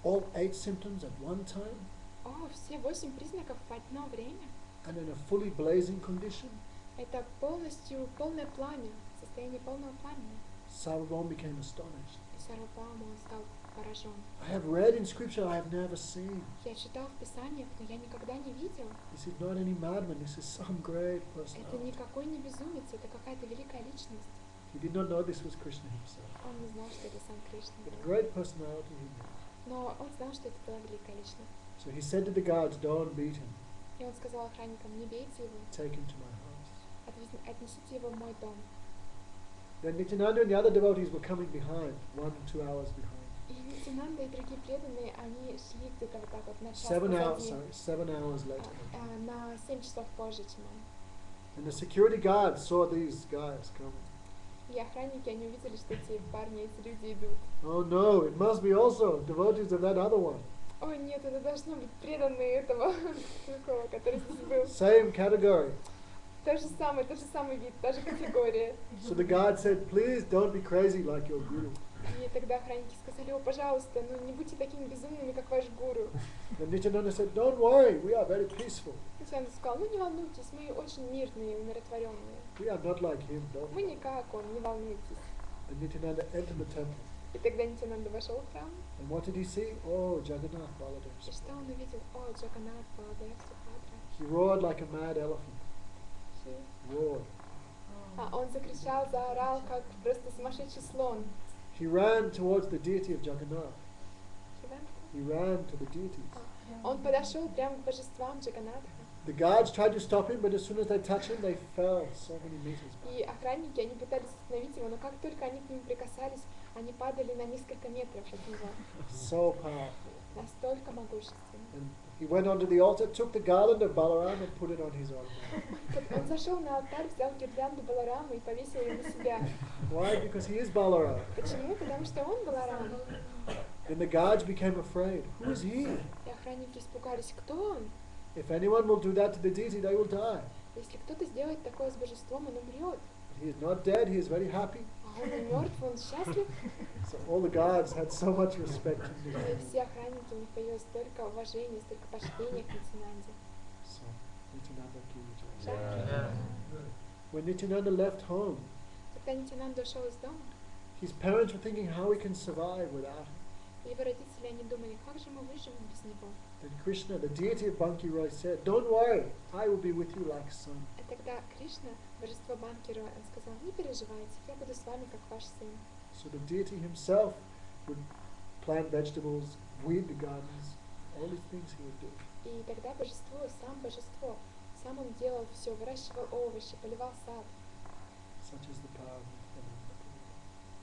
All 8 symptoms at one time? О, все 8 признаков в одно время. And in a fully blazing condition? Это полностью полное пламя, состояние полного пламени. Sarvabhauma became astonished. И Сарвабхаума, он стал поражен. I have read in scripture I have never seen. Я читал в Писаниях, но я никогда не видел. This is not any madman, this is some great person. Это никакой не безумец, это какая-то великая личность. He did not know this was Krishna himself. Он не знал, что это сам Кришна But a был. great personality he knew. Но он знал, что это была великая личность. So he said to the guards, don't beat him. И он сказал охранникам, не бейте его, Take him to my house. отнесите его в мой дом. Then Nityananda and the other devotees were coming behind, 1 to 2 hours behind. И Нитянанда и другие преданные, они шли где-то вот так вот на час 7 hours later. на 7 часов позже, чем он. And the security guards saw these guys coming. И охранники, они увидели, что эти парни, эти люди идут. Oh no, it must be also devotees of that other one. Ой, нет, это должно быть преданные этого другого, который здесь был. Same category. Тот же самый вид, та же категория. So the guard said, please don't be crazy like your guru. И тогда охранники сказали, о, пожалуйста, ну не будьте такими безумными, как ваш гуру. And Nityananda said, don't worry, we are very peaceful. Нитянанда сказал, ну не волнуйтесь, мы очень мирные, умиротворенные. We are not like him, don't Мы we? не как он, не волнуйтесь. And Nityananda entered the temple. И тогда Нитянанда вошел в храм. And what did he see? Oh, Jagannath Baladev. И что он увидел? О, Джаганнат, Баладев, Субхадра. He roared like a mad elephant. Roared. Он закричал, заорал, как просто сумасшедший слон. He ran towards the deity of Jagannath. He ran to the deities. Он подошел прямо к божествам Джаганнатха. The guards tried to stop him, but as soon as they touched him, they fell so many meters back. И охранники, они пытались остановить его, но как только они к нему прикасались, они падали на несколько метров от него. So powerful. Настолько могущественно. And he went onto the altar, took the garland of Balaram and put it on his own. Он зашел на алтарь, взял гирлянду Баларама и повесил ее на себя. Why? Because he is Balaram. Почему? Потому что он Баларам. Then the guards became afraid. Who is he? И охранники испугались, кто он? If anyone will do that to the deity, they will die. Если кто-то сделает такое с божеством, он умрет. He is not dead, he is very happy. А он не мертв, он счастлив. So all the guards had so much respect for И him. все охранники, у них появилось столько уважения, столько почтения к Нитянанде. So, Nityananda ki jai. Yeah. When Nityananda left home, Когда Нитянанда ушел из дома, his parents were thinking how he can survive without him. его родители, они думали, как же мы выживем без него. Then Krishna, the deity of Banki Roy, said, don't worry, I will be with you like son. И тогда Кришна, божество Банкиро, он сказал, не переживайте, я буду с вами, как ваш сын. So the deity himself would plant vegetables, weed the gardens, all these things he would do. И тогда божество, сам он делал все, выращивал овощи, поливал сад. Such is the power of Nityananda.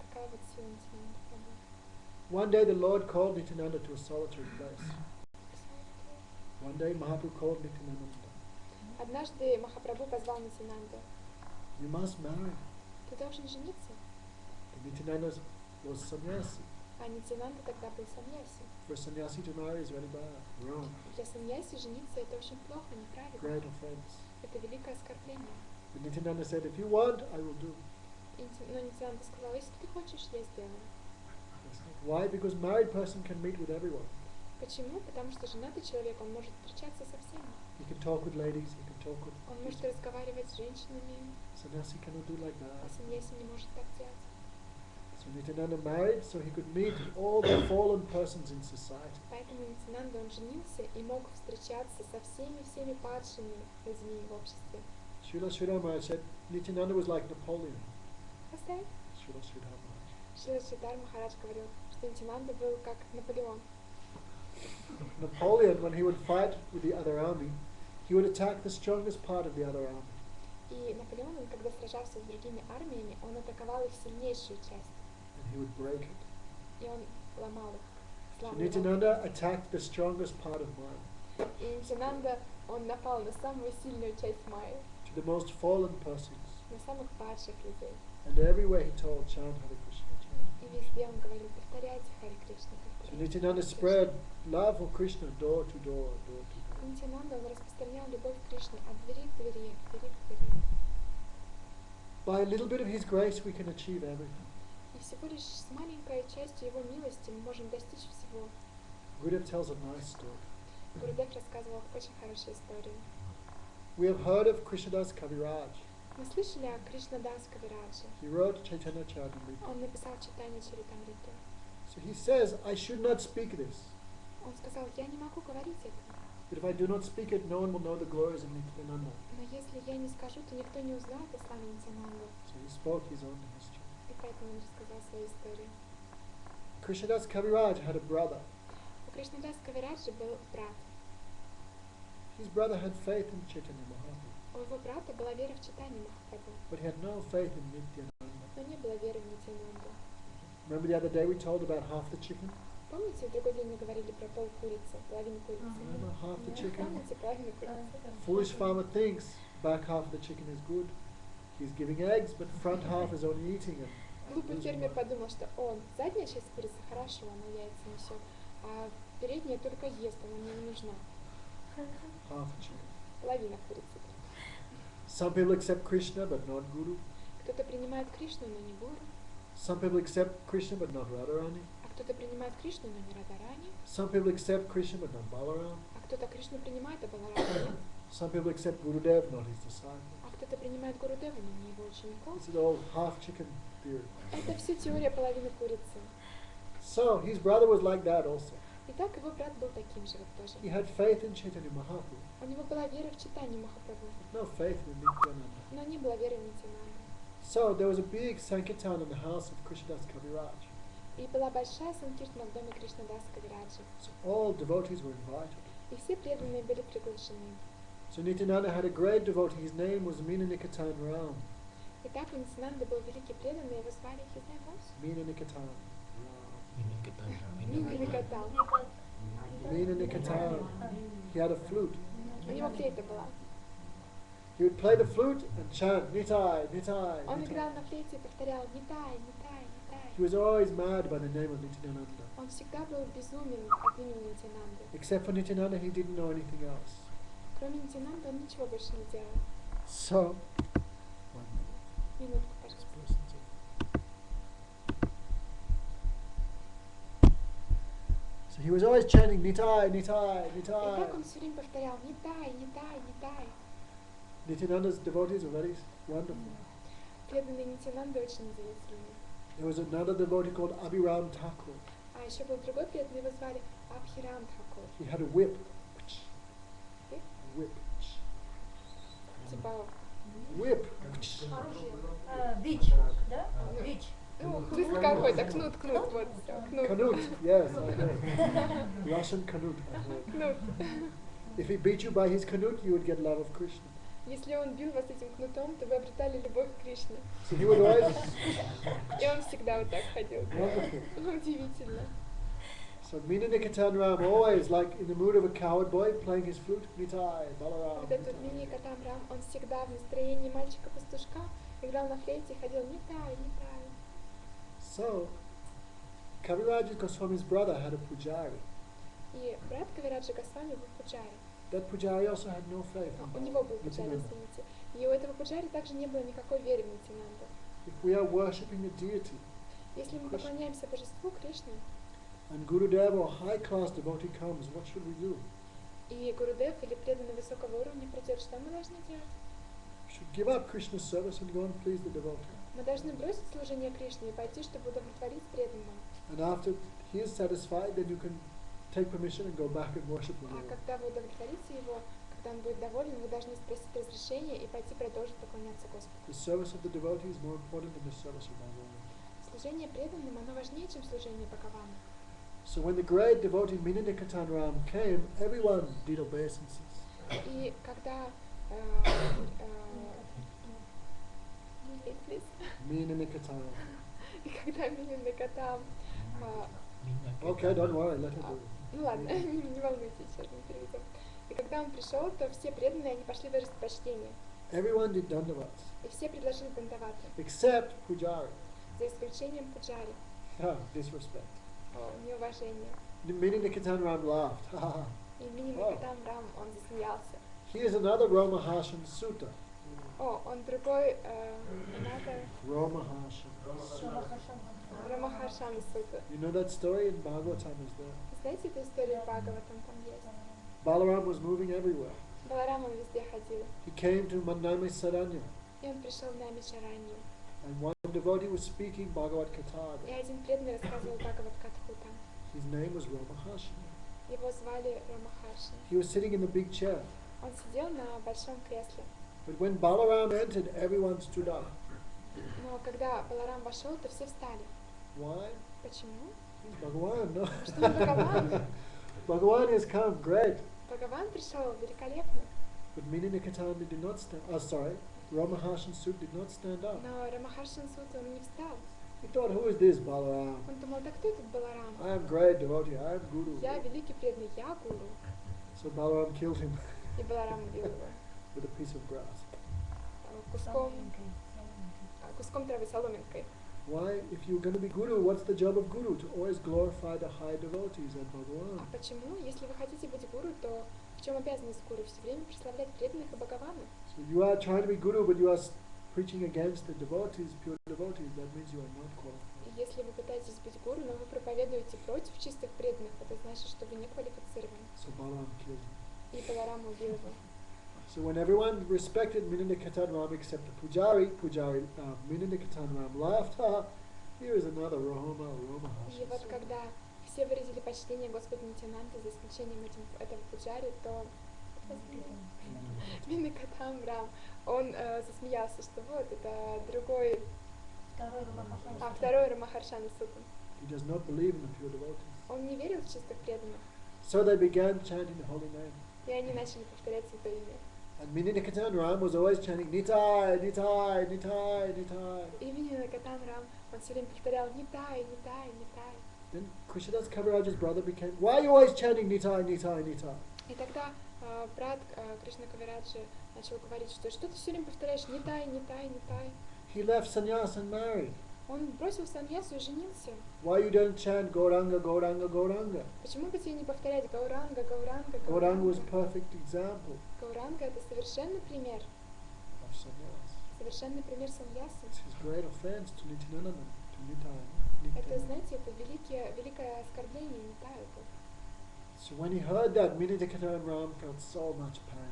Такая вот сила Нитянанды была. One day the Lord called Nityananda to a solitary place. One day Mahaprabhu called Nityananda. Однажды Махапрабху позвал Нитянанду. You must marry. Ты должен жениться. The Nityananda was sannyasi. А Нитянанда тогда был саньяси. For a sannyasi to marry is very bad, wrong, Для саньяси жениться это очень плохо, неправильно. great offense. Это великое оскорбление. But Nityananda said, if you want, I will do. Но Нитянанда сказала, если ты хочешь, я сделаю. Why? Because married person can meet with everyone. Почему? Потому что женатый человек, он может встречаться со всеми. He can talk with ladies, he can talk with Он может разговаривать с женщинами, sannyasi cannot do like а that. саньяси не может так делать. So Nityananda married so he could meet all the fallen persons in society. Поэтому Нитянанда, он женился и мог встречаться со всеми падшими людьми в обществе. Srila Sridhar Maharaj said Nityananda was like Napoleon. Поставь. Srila Sridhar Maharaj. Шрила Шридар Махарадж говорил, что Нитянанда был как Наполеон. Napoleon, when he would fight with the other army, he would attack the strongest part of the other army. И Наполеон, он, когда сражался с другими армиями, он атаковал их сильнейшую часть. And he would break it. И он ломал их. So Сломал их. Nityananda attacked the strongest part of mine, И Нитянанда, он напал на самую сильную часть Майи, to the most fallen persons. на самых падших людей. And everywhere he told, chant Hare Krishna, chant. И везде он говорил, повторяйте Харе Кришна, So повторяйте. Nityananda spread love of Krishna door to door, door to door. Нитянанда, он распространял любовь к Кришне от двери к двери, от двери к двери. By a little bit of his grace, we can achieve everything. И всего лишь с маленькой частью его милости мы можем достичь всего. Gurudev tells a nice story. Гурудев рассказывал очень хорошую историю. We have heard of Krishnadas Kaviraj. Мы слышали о Кришнадас Кавирадже. He wrote Chaitanya Charitamrita. Он написал Чайтанья Чаритамриту. So he says, I should not speak this. Он сказал, я не могу говорить это. But if I do not speak it, no one will know the glories of Nityananda. Но если я не скажу, то никто не узнает о славе Нитянанды. So he spoke his own history. И поэтому он рассказал свою историю. Krishnadas Kaviraj had a brother. У Кришнадас Кавираджи был брат. His brother had faith in Chaitanya Mahaprabhu. У его брата была вера в Чайтанью Махапрабху, But he had no faith in Nityananda. но не было веры в Нитянанду. Remember the other day we told about half the chicken? Помните, в другой день мы говорили про пол курицы, половину курицы? Remember half the chicken? Помните, половину курицы? Foolish farmer thinks back half of the chicken is good. He's giving eggs, but front half is only eating it. Глупый фермер подумал, что задняя часть курицы хорошо, она яйца несет, а передняя только ест, она мне не нужна. Half the chicken. Половина курицы. Some people accept Krishna but not Guru. Кто-то принимает Кришну, но не Гуру. Some people accept Krishna but not Radharani. А кто-то принимает Кришну, но не Радарани. Some people accept Krishna but not Balaram. А кто-то Кришну принимает, а Баларама нет. Some people accept Gurudev, not his disciple. А кто-то принимает Гурудева, но не его учеников. This is all half chicken theory. Это все теория половины курицы. So his brother was like that also. Итак, его брат был таким же вот тоже. He had faith in Chaitanya Mahaprabhu, У него была вера в Чайтанью Махапрабху, no faith in Nityananda. но не было веры в Нитянанду. So there was a big Sankirtan in the house of Krishnadas Kaviraj. И была большая санкиртана в доме Кришнадас Кавираджи. So all devotees were invited. И все преданные были приглашены. So Nityananda had a great devotee. His name was Meena Nikatan Ram. Итак, у Нитянанды был великий преданный, его звали Хизнайвос. Meena Nikatan. Никатал. Meena Nikatan. He had a flute. У него флейта была. He would play the flute and chant Nitai, Nitai, Он Nitai. играл на флейте и повторял Нитай, Нитай, Нитай. He was always mad by the name of Nityananda. Он всегда был безумен от имени Нитянанды. Except for Nityananda, he didn't know anything else. Кроме Нитянанды он ничего больше не делал. So, Минутку, пожалуйста. So he was always chanting Nitai, Nitai, И так Nitai. он все время повторял Нитай, Нитай, Нитай. Nityananda's devotees were very wonderful. Преданные Нитянанды очень удивительные. There was another devotee called Abhiram Thakur. А еще был другой преданный, его звали Абхирам Тхакур. He had a whip. Whip? Whip. Типа, Whip. Бич, да? Бич. ну, хлыст какой-то, кнут, вот все, кнут. Canute. Yes, I know. Russian canute. I heard. Кнут. If he beat you by his canute, you would get love of Krishna. Если он бил вас этим кнутом, то вы обретали любовь к Кришне. So he would always. И он всегда вот так ходил. Wonderful. Удивительно. So Meena Nikatan Ram always like in the mood of a coward boy playing his flute. Nitai, Balaram. Вот этот Мини Катам Рам, он всегда в настроении мальчика-пастушка играл на флейте и ходил Нитай, Нитай. So, Kaviraj Goswami's brother had a pujari. И брат Кавираджа Госвами был пуджари. That pujari also had no faith У in него был пуджари, Nityananda. извините. И у этого пуджари также не было никакой веры в Нитянанду. If we are worshipping a deity, Если мы поклоняемся божеству Кришне, and Gurudev or high-class devotee comes, what should we do? и Гурудев или преданный высокого уровня придет, что мы должны делать? We should give up Krishna's service and go and please the devotee. Мы должны бросить служение Кришне и пойти, чтобы удовлетворить преданного. And after he is satisfied, then you can take permission and go back and worship the А Lord. когда вы удовлетворите его, когда он будет доволен, вы должны спросить разрешения и пойти продолжить поклоняться Господу. The service of the devotee is more important than the service of Bhagavan. Служение преданным, оно важнее, чем служение Бхагавану. So when the great devotee Meena Nikatan Ram came, everyone did obeisances. И когда Meena Nikatan. и когда Милинда Катам, Okay, don't worry, let her do it. ну ладно, не волнуйтесь, сейчас мы переведем. И когда он пришел, то все преданные, они пошли выразить почтение. Everyone did dandavats, И все предложили дандаваты, except Pujari. за исключением пуджари, Ah, disrespect. неуважение. Meena Nikatan Ram laughed. Ha ha ha. И Мини-Никатам Рам, он засмеялся. Here's another Romaharshan Sutta. О, он другой, another Romaharshan. Рамахаршана Сута. You know that story in Bhagavatam is there. Знаете эту историю в Бхагаватам там есть? Balaram was moving everywhere. Баларам он везде ходил. He came to Mandami Saranya. И он пришел в Намичаранью. And one devotee was speaking Bhagavad Gita. И один преданный рассказывал Бхагават Катху там. His name was Romaharshan. Его звали Рамахарши. He was sitting in the big chair. Он сидел на большом кресле. But when Balaram entered, everyone stood up. Но когда Баларам вошел, то все встали. Why? Почему? He's Bhagavan, no? Потому что он Бхагаван. Bhagavan has come, great. Бхагаван пришел, великолепно. But Mini-Nikatana did not stand. Oh, sorry. Romaharshan Sut did not stand up. Но Рамахаршан Сута, он не встал. He thought, who is this Balaram? Он думал, да кто этот Баларам? I am great devotee. I am Guru. Я великий преданный, я гуру. So Balaram killed him И Баларам убил его with a piece of grass. куском травы, соломинкой. Why? If you're going to be Guru, what's the job of Guru? To always glorify the high devotees and Bhagavan. А почему? Если вы хотите быть гуру, то в чем обязанность гуру? Все время прославлять преданных и Бхагавана. So you are trying to be Guru, but you are preaching against the devotees, pure devotees. That means you are not qualified. И если вы пытаетесь быть гуру, но вы проповедуете против чистых преданных, это значит, что вы не квалифицированы. So Balaram killed him. И Баларам убил его. So when everyone respected Mini-Nikatana Ram except the Pujari, Mini-Nikatana Ram laughed, here is another И Romaharshan. вот когда все выразили почтение Господу Нитянанде, за исключением этого Пуджари, то Мини-Катам Рам, он засмеялся, что вот, это другой, второй Рамахаршана Сута. He does not believe in the pure devotees. Он не верил в чистых преданных. So they began chanting the holy name. И они начали повторять святое имя. And Mini-Nikatana Ram was always chanting Nitai, Nitai, Nitai, Nitai. И Мини-Катам Рам, он все время повторял Нитай, Нитай, Нитай. Then Krishnadas Kaviraj's brother became, why are you always chanting Nitai, Nitai, Nitai? И тогда брат Кришна Кавираджи начал говорить, что ты все время повторяешь Нитай, Нитай, Нитай. He left sannyas and married. Он бросил саньясу и женился. Why you don't chant Gauranga, Gauranga, Gauranga? Почему бы тебе не повторять Гауранга, Гауранга, Gauranga was Гауранга? perfect example Гауранга это совершенный пример. of sannyas. Совершенный пример саньясы. It's his great offense to Nityananda, to Nitai. Это, знаете, это великое оскорбление Нитаю. So when he heard that, Mini-Nikatana Ram felt so much pain.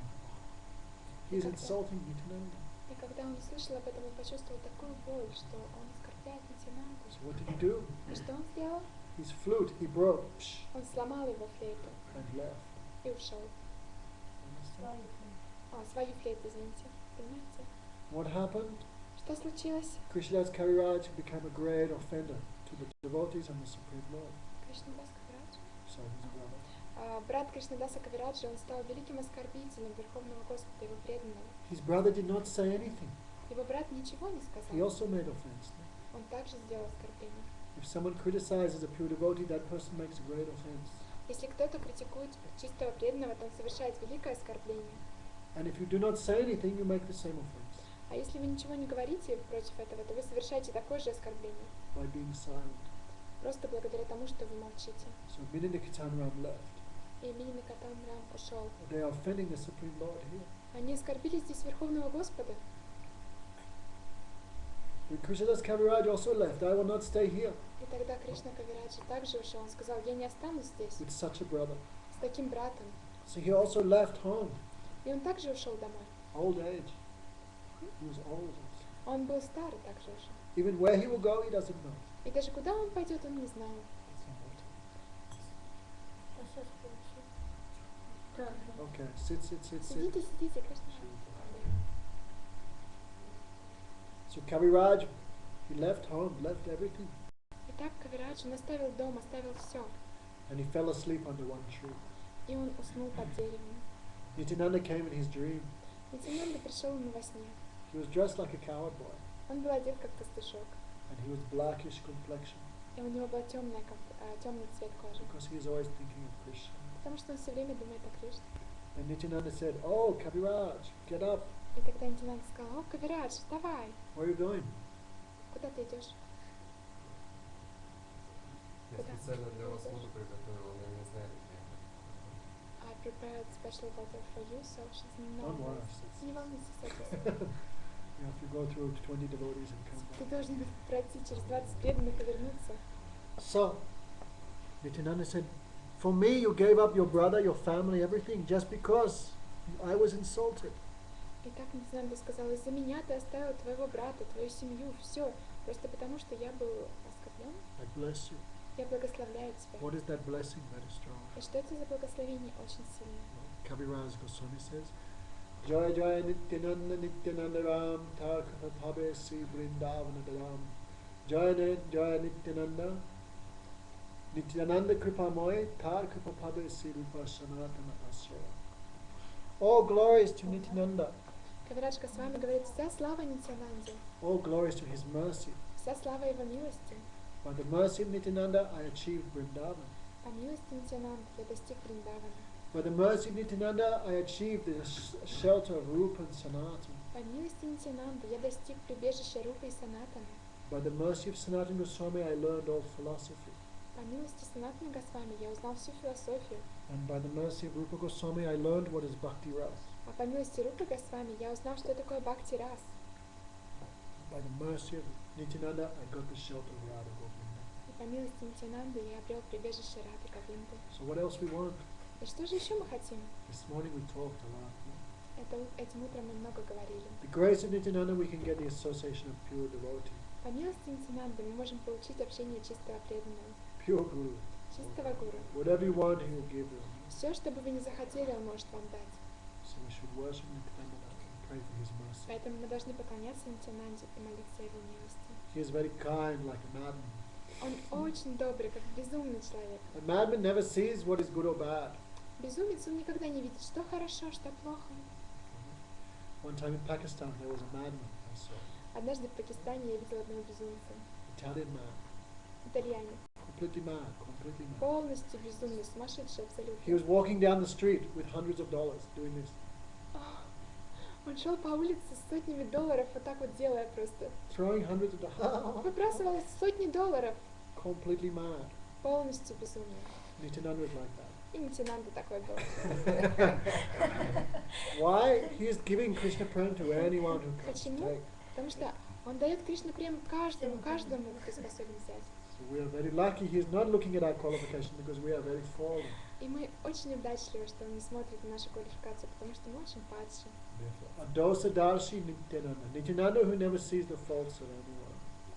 He's insulting Nityananda. И когда он услышал об этом, он почувствовал такую боль, что он оскорбляет Нитянанду. So what did he do? И что он сделал? His flute, he broke Он сломал его флейту and left. и ушел. Свою флейту, извините. Понимаете? What happened? Что случилось? Krishnadas Kaviraj became a great offender to the devotees and the Supreme Lord. Кришнадас Кавирадж? So his brother. Брат Кришнадаса Кавираджи, он стал великим оскорбителем Верховного Господа, его преданного. His brother did not say anything. Его брат ничего не He сказал. also made offense. Он также сделал оскорбление. If someone criticizes a pure devotee, that person makes a great offense. Если кто-то критикует чистого преданного, то он совершает великое оскорбление. And if you do not say anything, you make the same offense А если вы ничего не говорите против этого, то вы совершаете такое же оскорбление. by being silent. Просто благодаря тому, что вы молчите. So Mini-Nikatana Ram left. И Мини-Никатам Рам ушел. They are offending the Supreme Lord here. Они оскорбили здесь Верховного Господа. When Krishnadas Kaviraj also left, I will not stay here И тогда Кришна Кавираджи также ушел. Он сказал, я не останусь здесь with such a brother. с таким братом. So he also left home. И он также ушел домой. Old age. He was old. Он был старый, также ушел. Even where he will go, he doesn't know. И даже куда он пойдет, он не знал. Okay, sit. Сидите, Кришна. So Kaviraj, he left home, left everything. Итак, Кавирадж, он оставил дом, оставил все. And he fell asleep under one tree. И он уснул под деревом. Nityananda came in his dream. Нитянанда пришел ему во сне. He was dressed like a coward boy. Он был одет как пастушок. And he was blackish complexion. И у него был темный цвет кожи. Because he is always thinking of Krishna. Потому что он все время думает о Кришне. And Nityananda said, oh, Kaviraj, get up. И тогда Нитянанда сказал, о, Кавирадж, вставай. Where are you going? Куда ты идешь? Я Куда? специально для вас воду приготовила, но я не знаю, где. I prepared special water for you, so she's not. Don't worry. Не волнуйся, Сати. You have to go through 20 devotees and come Ты back. должен пройти через 20 преданных и вернуться. So, Nityananda said, for me you gave up your brother, your family, everything, just because I was insulted. И так Нитянанда сказал, из-за меня ты оставил твоего брата, твою семью, все, просто потому что я был оскорблен. I bless you. Я благословляю тебя. What is that blessing? Very strong. И что это за благословение? Очень сильное. Kaviraj Goswami says, Jaya Jaya Nityananda Nityananda Ram Tharkha Bhabe Sri Vrindavana Daram Jaya Jaya Nityananda Nityananda Kripamoy Tharkha Bhabe Sri Rupa Sanatana Asya. All glories to Nityananda. Кавирадж Госвами говорит, вся слава Нитянанде, All glories to his mercy. вся слава его милости. By the mercy of Nityananda I achieved Vrindavan. По милости Нитянанды я достиг Вриндавана. By the mercy of Nityananda I achieved the shelter of Rupa and Sanatana. По милости Нитянанды я достиг прибежища Рупы и Санатана. By the mercy of Sanatana Goswami I learned all philosophy. По милости Санатана Госвами я узнал всю философию. And by the mercy of Rupa Goswami I learned what is bhakti ras. А по милости Рупы Госвами я узнал, что такое бхакти рас. By the mercy of Nityananda I got the shelter of Radha Govinda. И по милости Нитянанды я обрел прибежище Рады Говинды. So what else we want? И что же еще мы хотим? This morning we talked a lot. No? Этим утром мы много говорили. The grace of Nityananda we can get the association of pure devotee. По милости Нитянанды мы можем получить общение чистого преданного, Pure Guru. чистого гуру. Whatever you want he will give you. Все, что бы вы не захотели, он может вам дать. So we should worship Nityananda and pray for his mercy. Поэтому мы должны поклоняться Нитянанде и молиться о его милости. He is very kind like a madman. Он очень добрый, как безумный человек. A madman never sees what is good or bad. Безумец, он никогда не видит, что хорошо, что плохо. One time in Pakistan there was a madman I saw. Однажды в Пакистане я видела одного безумца. Italian man. Итальянец. Completely mad. Completely mad. Полностью безумный, сумасшедший абсолютно. He was walking down the street with hundreds of dollars doing this. Он шел по улице с сотнями долларов, вот так вот делая просто. Throwing hundreds of dollars. Выбрасывал сотни долларов. Completely mad. Полностью безумный. Nityananda was like that. И Нитянанда такой был. Why? He is giving Krishna prem to anyone who comes to Почему? take. Потому что он дает Кришна прем каждому, кто способен взять. So we are very lucky. He is not looking at our qualification because we are very fallen. И мы очень удачливы, что он не смотрит на нашу квалификацию, потому что мы очень падшие. Adosa Darshi Nityananda. Nityananda who never sees the faults of anyone.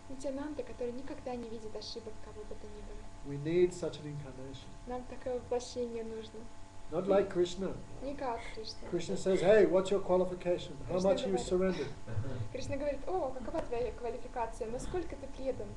Нитянанда, который никогда не видит ошибок кого бы то ни было. We need such an incarnation. Нам такое воплощение нужно. Not like Krishna. Не как Кришна. Krishna says, hey, what's your qualification? How Krishna much you говорит. surrendered? Кришна говорит, о, какова твоя квалификация, насколько ты предан.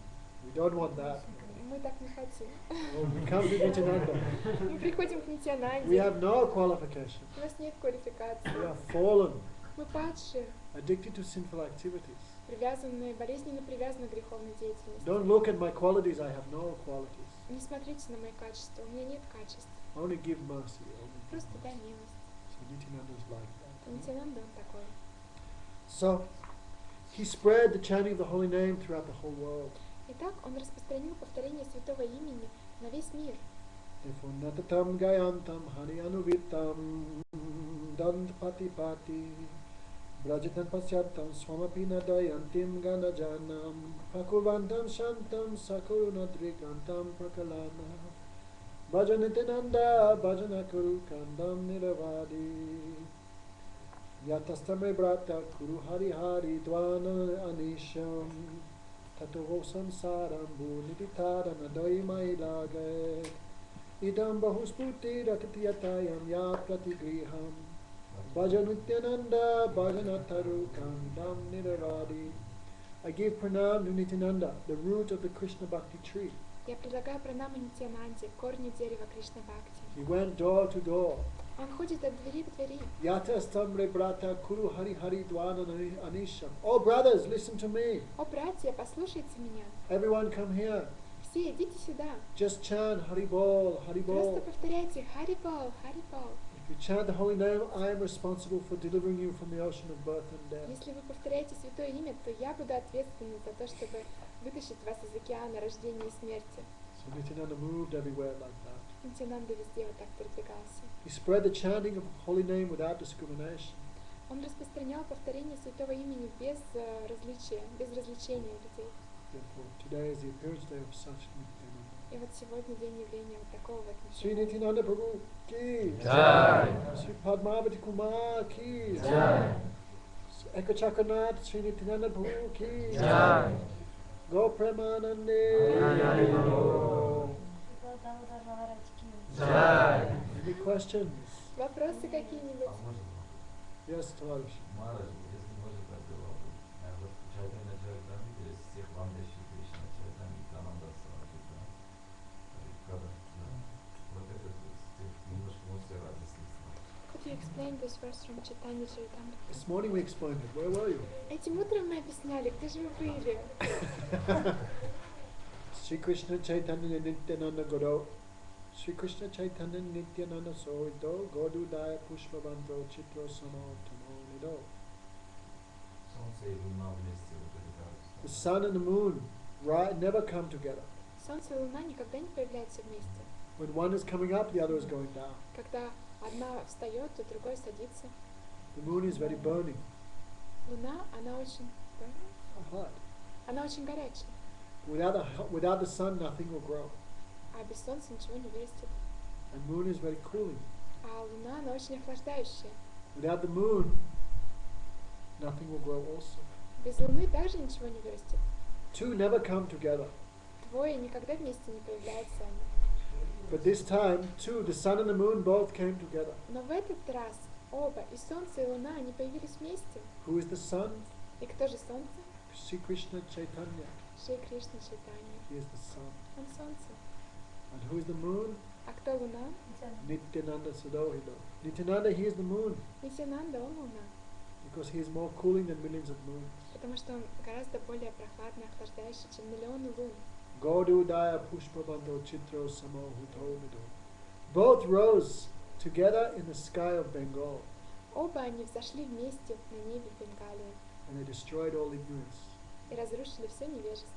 We don't want that. Мы так не хотим. Well, we come to Nityananda. Мы приходим к We Нитянанде, have no qualification. у нас нет квалификации. We are fallen, Мы падшие, addicted to sinful activities. привязанные, болезненно привязаны к греховной деятельности. Don't look at my qualities, I have no qualities. Не смотрите на мои качества, у меня нет качеств. Only give mercy. Only give Просто mercy. дай милость. So Nityananda is like that. Нитянанда он такой. So he spread the chanting of the holy name throughout the whole world. Итак, он распространил повторение святого имени на весь мир. Therefore, natatam gayantam hani anuvitam dantpati pati brajatan pasyatam swamapi nadayantim ganajanam pakurvantam shantam sakurunadrikantam prakalana bhajanitinanda bhajanakuru kandam niravadi yatastamre brata kuru hari hari dvana anisham tato samsaram bhunititara nadai mailage idam bahusputi rakatiyatayam ya pratigriham bhajanityananda bhajanataru kandam niravadi. I give pranam to Nityananda, the root of the Krishna Bhakti tree. Я предлагаю пранаму Нитянанде, корню дерева Кришна Бхакти. He went door to door. Он ходит от двери к двери. Yata stamre brata kuru hari hari dvana anisham. Oh brothers, listen to me. О, братья, послушайте меня. Everyone come here. Все, идите сюда. Just chant Hari Bol, Hari Просто Bol. повторяйте Харибол, Харибол. If you chant the holy name, I am responsible for delivering you from the ocean of birth and death. Если вы повторяете святое имя, то я буду ответственна за то, чтобы вытащить вас из океана рождения и смерти. So Nityananda moved everywhere like that. Нитянанда везде вот так продвигался. He spread the chanting of holy name without discrimination. Он распространял повторение святого имени без различия, без развлечения людей. Therefore, today is the appearance day of such Nityananda. И вот сегодня день явления вот такого вот Sri Нитянанда. Nityananda Prabhu ki Jai. Sri Padmavati Kumar ki Jai. Ekachakranath Sri Nityananda Prabhu ki Jai. Go Premanande. Jai. Any questions? Вопросы какие-нибудь? Yes, Tavash. Махарадж, если можно, так было бы. Вот Чайтанья Чаритамрите из всех Вандеши Кришна Чайтанья Нитянанда Сарватита. Когда, да. Вот это немножко можете разъяснить. Could you explain this verse from Chaitanya Charitamrita? This morning we explained it. Where were you? Этим утром мы объясняли, где же вы были? Sri Krishna Chaitanya Nityananda Guru. Sri Krishna Chaitanya Nityananda Sohito Godu Daya Pushpavanto Chitro Samo Tamo Nido. Солнце и Луна вместе вот это кажется. The sun and the moon never come together. Солнце и Луна никогда не появляются вместе. When one is coming up, the other is going down. Когда одна встает, то другой садится. The moon is very burning, Луна, она очень hot. Она очень горячая. Without the sun, nothing will grow. А без солнца ничего не вырастет. And moon is very cooling. А Луна, она очень охлаждающая. Without the moon, nothing will grow also. Без Луны также ничего не вырастет. Two never come together. Двое никогда вместе не появляются. But this time, the sun and the moon both came together. Но в этот раз оба, и Солнце, и Луна, они появились вместе. Who is the sun? И кто же Солнце? Sri Krishna Chaitanya. Шри Кришна Чайтанья. He is the sun. Он Солнце. And who is the moon? А кто Луна? Nityananda Sadohito. Nityananda, he is the moon. Нитянанда, он Луна. Because he is more cooling than millions of moons. Потому что он гораздо более прохладный, охлаждающий, чем миллионы лун. Godu Daya Pushpavanto Chitro Samo Hutomido. Both rose together in the sky of Bengal. Оба они взошли вместе на небе Бенгалии And they destroyed all ignorance. и разрушили все невежество.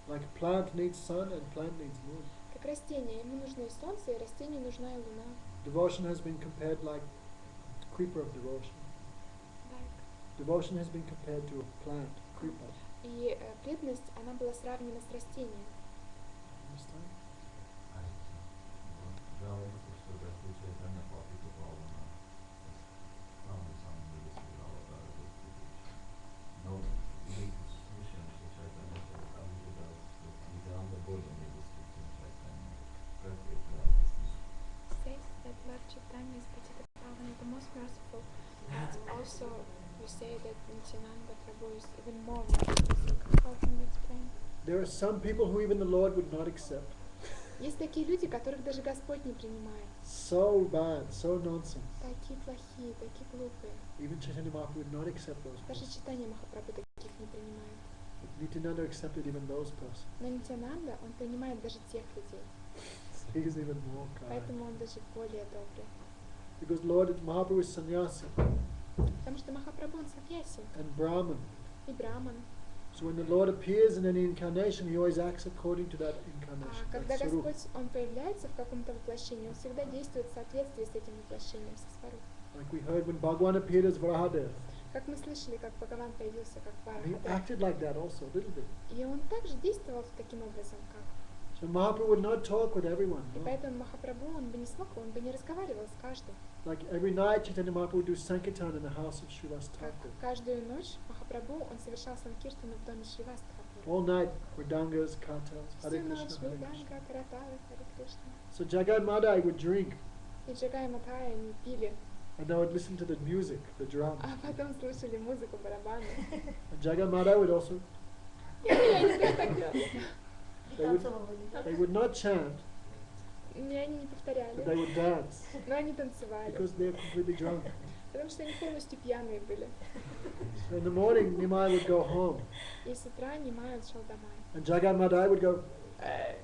Like a plant needs sun and plant needs moon. Как растение, ему нужно и солнце, и растению нужна и луна. Devotion has been compared like creeper of devotion. Devotion has been compared to a plant, creeper. И преданность, она была сравнена с растением. Understand? Да, он что Господь Чайтанья папе попал на самом деле сыграла даже но мы слышим, что Чайтанья Чаритамрите да, что Нитянанда более милостив, чем Чайтанья. Как это объяснить? Says that Lord Chaitanya is Patita the most merciful. And also we say that Nityananda Prabhu is even more merciful. How can we explain? There are some people who even the Lord would not accept. Есть такие люди, которых даже Господь не принимает. So bad, so nonsense. Такие плохие, такие глупые. Even Chaitanya Mahaprabhu would not accept those Даже persons. Чайтанья Махапрабху таких не принимает. But Nityananda accepted even those persons. Но Нитянанда, он принимает даже тех людей. So he is even more kind. Поэтому он даже более добрый. Because Lord Mahaprabhu is sannyasi Потому что Махапрабху, он саньяси and Brahman. и браман. So when the Lord appears in any incarnation, he always acts according to that incarnation. А когда That's Sarup. Господь, он появляется в каком-то воплощении, он всегда действует в соответствии с этим воплощением, со свару. Like we heard when Bhagwan appeared as Varahadev. Как мы слышали, как Бхагаван появился как He Варахадев. acted like that also, a little bit. И он также действовал таким образом, как. So Mahaprabhu would not talk with everyone. И No. поэтому Махапрабху, он бы не смог, он бы не разговаривал с каждым. Like every night, Chaitanya Mahaprabhu would do Sankirtan in the house of Srivas Как Thakur. каждую ночь Махапрабху, он совершал санкиртану в доме Шривастхапура. All night, Mridangas, kartals, Hare Всю ночь Krishna, Hare Krishna. Мриданга, Каратары, Харе Кришна. So Jagat Madai would drink, И Джагай Матхай, они пили, and they would listen to the music, the drum. а потом слушали музыку, барабаны. And Jagat Madai would also, И они тоже так делали. they would not chant, И они не but they повторяли, would dance, но они танцевали, because they're completely drunk. потому что они полностью пьяные были. So in the morning, Nimai would go home, И с утра Нимай шел домой. and Jagat Madai would go, "Hey,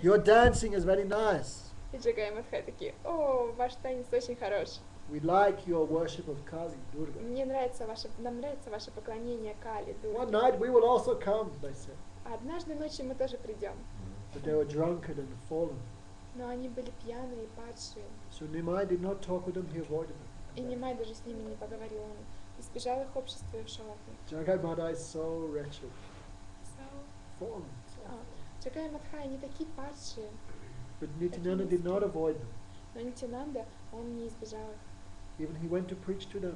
your dancing is very nice. И Джагай и Матхай такие: о, ваш танец очень хорош. We like your worship of Kali, Durga. Нам нравится ваше поклонение Кали, One Дурге. night we will also come," they said. А однажды ночью мы тоже придем. but they were drunkard and fallen. Но они были пьяные и падшие. So Nimai did not talk with them, he avoided them. И Нимай даже с ними не поговорил, он избежал их общества и ушел от них. Jagai Madai is so wretched, fallen. Джагай Мадхай, они такие падшие. But Nityananda did not avoid them. Но Нитянанда, он не избежал их. Even he went to preach to them.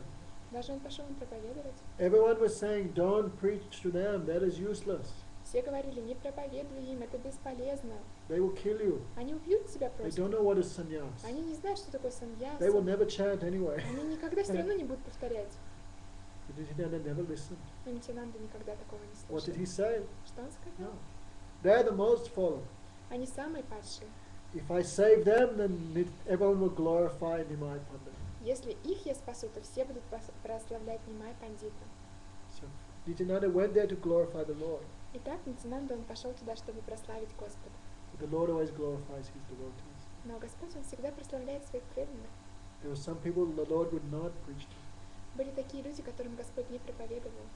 Даже он пошел им проповедовать. Everyone was saying, don't preach to them, that is useless. Все говорили, не проповедуй им, это бесполезно. They will kill you. Они убьют тебя They просто. don't know what is sannyas. Они не знают, что такое саньяса. They will never chant anyway. Они никогда все равно не будут повторять. But Nityananda never listened. Но Нитянанда никогда такого не What did слышал. he say? Что он сказал? No. They're the most fallen. Они самые падшие. If I save them, then everyone will glorify Nimai Pandit. Если их я спасу, то все будут прославлять Нимай Пандита. So Nityananda went there to glorify the Lord. Итак, Нитянанда, он пошел туда, чтобы прославить Господа. But the Lord always glorifies his devotees. Но Господь, он всегда прославляет своих преданных. There were some people the Lord would not preach to. Были такие люди, которым Господь не проповедовал.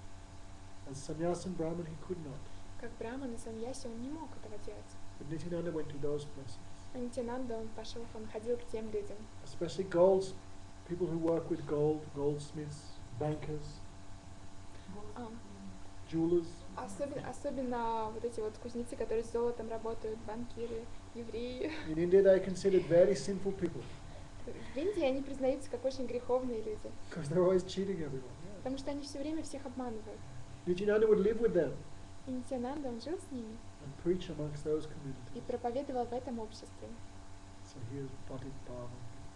As sannyas and Brahman, he could not. Как Браман и Саньяси, он не мог этого делать. But Nityananda went to those places. А Нитянанда, он пошел, он ходил к тем людям. Especially people who work with gold, goldsmiths, bankers, jewelers. Особенно вот эти вот кузнецы, которые с золотом работают, банкиры, евреи. In India, they are considered very sinful people В Индии они признаются как очень греховные люди, because they're always cheating everyone. потому что они все время всех обманывают. Nityananda would live with them И Нитянанда, он жил с ними and preach amongst those и communities. проповедовал в этом обществе. So he is Patit Pavan.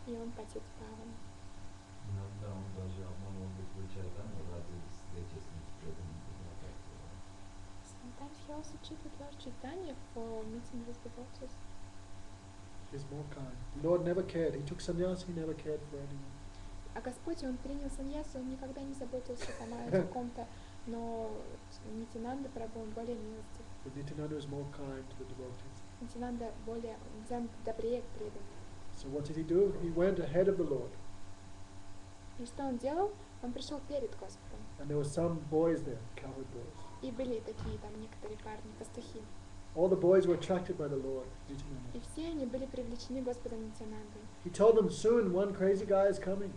И он Патит Паван. Иногда он даже обманул чайтанью ради встречи с преданными. Sometimes he also cheated Lord Chaitanya for meeting with devotees. He is more kind. The Lord never cared. He took sannyas, he never cared for anyone. А Господь, он принял саньясу, он никогда не заботился там о ком-то, но Нитянанда Прабху, он более милостив. But Nityananda was more kind to the devotees. Нитянанда более добрее к преданным. So what did he do? He went ahead of the Lord. И что он делал? Он пришел перед Господом. And there were some boys there, cowherd boys. И были такие там некоторые парни, пастухи. All the boys were attracted by the Lord, И Nityananda. все они были привлечены Господом Нитянандой. He told them, soon one crazy guy is coming.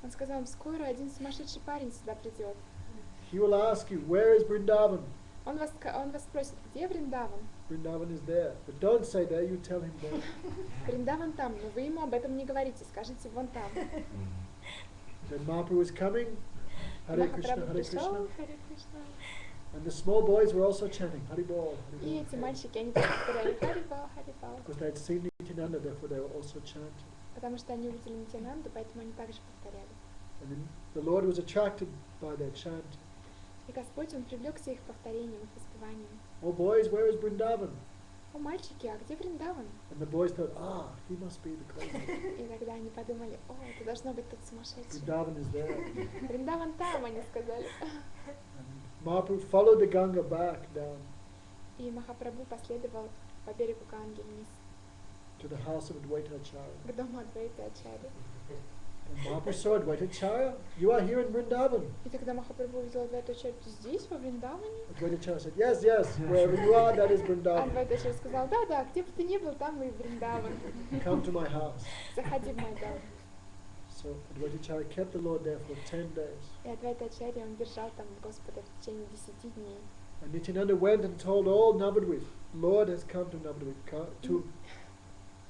Он сказал им, скоро один сумасшедший парень сюда придет. He will ask you, where is Vrindavan? Он вас спросит, где Вриндаван? Vrindavan is there. But don't say there, you tell him there. Вриндаван там, но вы ему об этом не говорите, скажите вон там. Then Mahaprabhu was coming, Hare Krishna, Махапрабху Hare пришел, Krishna. Харе Кришна. And the small boys were also chanting, Hari Bol, И Hari эти Bol. мальчики, они тоже повторяли Харибал, Харибал. Because they had seen Nityananda, therefore they were also chanting. Потому что они увидели Нитянанду, поэтому они также повторяли. And then the Lord was attracted by their chanting. И Господь, Он привлекся их повторением, их воспеванием. Oh boys, where is Vrindavan? О, мальчики, а где Вриндаван? And the boys thought, he must be the crazy. И тогда они подумали, о, это должно быть тот сумасшедший. Vrindavan is there. Вриндаван там, они сказали. And Mahaprabhu followed the Ganga back down И Махапрабху последовал по берегу Ганги вниз, to the house of Advaita Acharya. к дому Адвайта Ачарьи. And Mahaprabhu saw Advaita Acharya, you are here in Vrindavan. И тогда Махапрабху увидел Адвайта Ачарью, ты здесь, во Вриндаване? Advaita Acharya said, yes, wherever you are, that is Vrindavan. Адвайта Ачарья сказал, да, где бы ты ни был, там и Вриндаван. Come to my house. Заходи в мой дом. So Advaita Acharya kept the Lord there for 10 days. И Адвайта Ачарья, он держал там Господа в течение 10 дней. And Nityananda went and told all Navadvip, Lord has come to Navadvip, to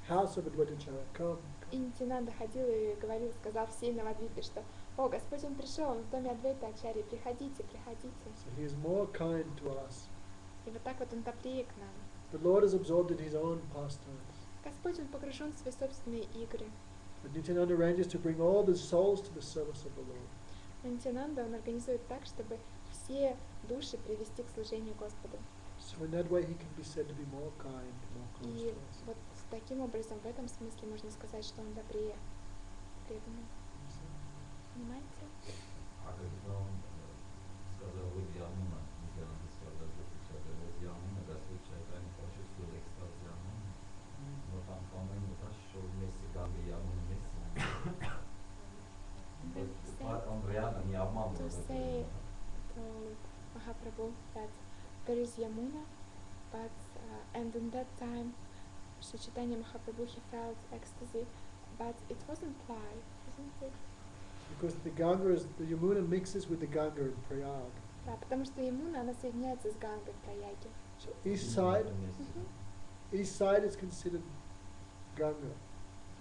house of Advaita Acharya, come. И Нитянанда ходил и говорил, сказал всей Навадвипе, что «О, Господь, Он пришел, Он в доме Адвайта Ачарьи, приходите, приходите». So he is more kind to us. И вот так вот Он добрее к нам. The Lord is absorbed in his own pastimes. Господь, Он погружен в свои собственные игры. But Nityananda arranges to bring all the souls to the service of the Lord. Но Нитянанда, он организует так, чтобы все души привести к служению Господу. So in that way he can be said to be more kind, more close И to us. вот таким образом, в этом смысле можно сказать, что Он добрее преданным. Понимаете? А когда он сказал, вот Ямуна, Нитянанда сказал, вот Ямуна, Господь Чайтанья почувствовал экстаз Ямуны, но там, по-моему, шел вместе Ганга и Ямуна вместе. Он реально не обманывал. To say to Mahaprabhu that there is Yamuna, but and in that time, Sri Chaitanya Mahaprabhu, he felt ecstasy, but it wasn't lie, isn't it? Because the Yamuna mixes with the Ganga in Prayag. Да, потому что Ямуна, она соединяется с Гангой в Праяге. So east side is considered Ganga.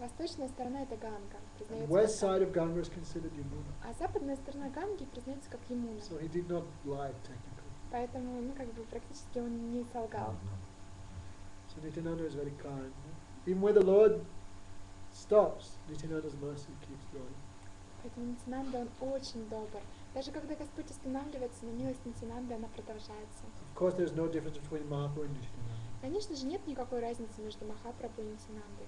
Восточная сторона это Ганга, And признается west как side Ганга. of Ganga is considered Yamuna. А западная сторона Ганги признается как Ямуна. So he did not lie technically. Поэтому, как бы практически он не солгал. So Nityananda is very kind. Even when the Lord stops, Nityananda's mercy keeps going. Поэтому Нитянанда, он очень добр. Даже когда Господь останавливается, на милость Нитянанды она продолжается. Of course, there's no difference between Mahaprabhu and Nityananda. Конечно же, нет никакой разницы между Махапрабху и Нитянандой.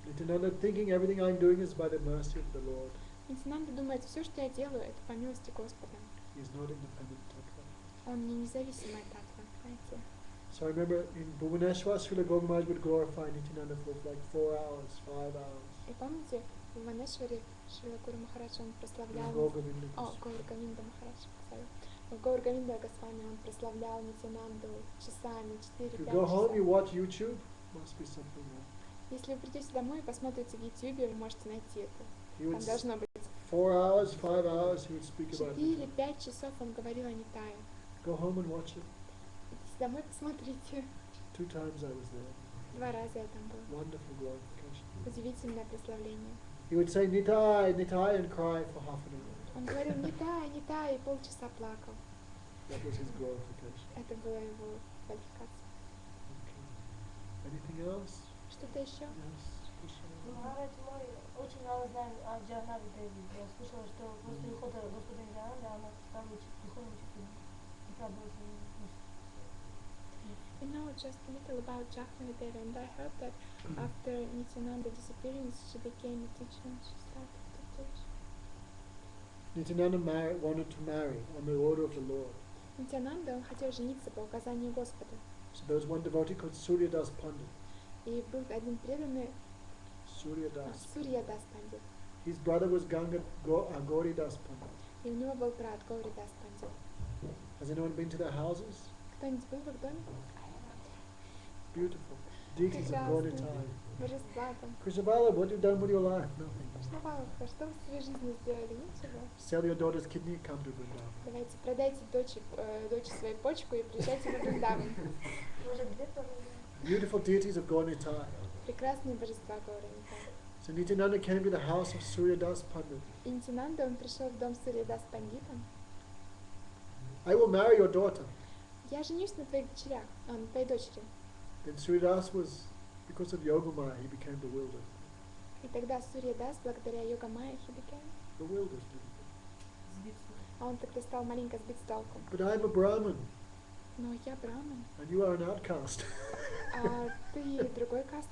Nityananda thinking everything I'm doing is by the mercy of the Lord. Нитянанда думает, все, что я делаю, это по милости Господа. He is not independent tattva. Он не независимый татва, знаете. So I remember in Bhubaneswar, Srila Gopal would glorify Nityananda for like 4 hours, 5 hours. И помните, в Ванешваре Шрила Гуру Махарадж, он прославлял... Govinda. Гаур Говинда Махарадж, в Гаур Говинда Госвами он прославлял Нитянанду часами, 4-5 If you go home, you часов. watch YouTube, must be something wrong. Если вы придете домой и посмотрите в YouTube, вы можете найти это. He would Там должно быть 4 hours, 5 hours, he would speak about 4-5 it. часов он говорил о Нитае. Go home and watch it. Идите домой, посмотрите. 2 times I was there. 2 раза я там был. Wonderful glorification. Удивительное прославление. He would say Nitai, Nitai and cry for half an hour. Он говорил Нитай, Нитай, и полчаса плакал. That was his glorification. Это была его квалификация. Okay. Anything else? Что-то еще? Yes. Krishna. Махарадж мой, очень мало знаем о Джаганнаве Деви. Я слышала, что после прихода Господа Нитянанды она стала духовным учителем. И правда, We know just a little about Jakhnavi Devi, and I heard that after Nityananda's disappearance, she became a teacher and she started to teach. Nityananda wanted to marry on the order of the Lord. Нитянанда, он хотел жениться по указанию Господа. So there was one devotee called Suryadas Pandit. И был один преданный Suryadas. Сурьядас Пандит. His brother was Gauridas Pandit. И у него был брат Гауридас Пандит. Has anyone been to their houses? Кто-нибудь был в их доме? Beautiful. Deities of Gauritai. Божества там. Krishnabala, what have you done with your life? Nothing. Кришнавалаха, что вы в своей жизни сделали? Ничего. Sell your daughter's kidney, come to Vrindavan. Давайте продайте дочь свою почку и приезжайте в Вриндаван. может, где-то... Beautiful deities of Gauritai. Прекрасные божества Гауридаса. So Nityananda came to the house of Suryadas Pandit. И Нитянанда, он пришел в дом Сурьядас Пандита. I will marry your daughter. Я женюсь на твоих дочерях, на твоей дочери. Then Suryadas was, because of Yogamaya, he became bewildered. И тогда Сурьядас, благодаря йога Майя, he became... Bewildered. А он тогда стал маленько сбит с толку. But I'm a Brahmin, Но я браман, and you are an outcast. а ты другой каст.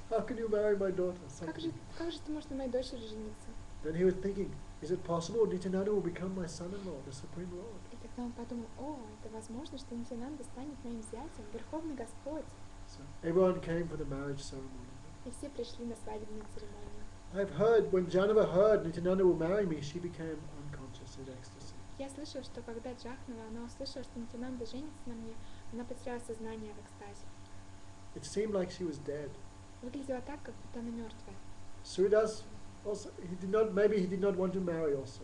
How can you marry my daughter? Как же ты можешь на моей дочери жениться? Then he was thinking, is it possible Nityananda will become my son-in-law, the Supreme Lord? И тогда он подумал, это возможно, что Нитянанда станет моим зятем, Верховный Господь. So everyone came for the marriage ceremony. И все пришли на свадебную церемонию. I've heard, when Janava heard Nityananda will marry me, she became unconscious in ecstasy. Я слышала, что когда Джахнава, она услышала, что Нитянанда женится на мне, она потеряла сознание в экстазе. It seemed like she was dead. Выглядела так, как будто она мертвая. Suryadas also, he did not want to marry also.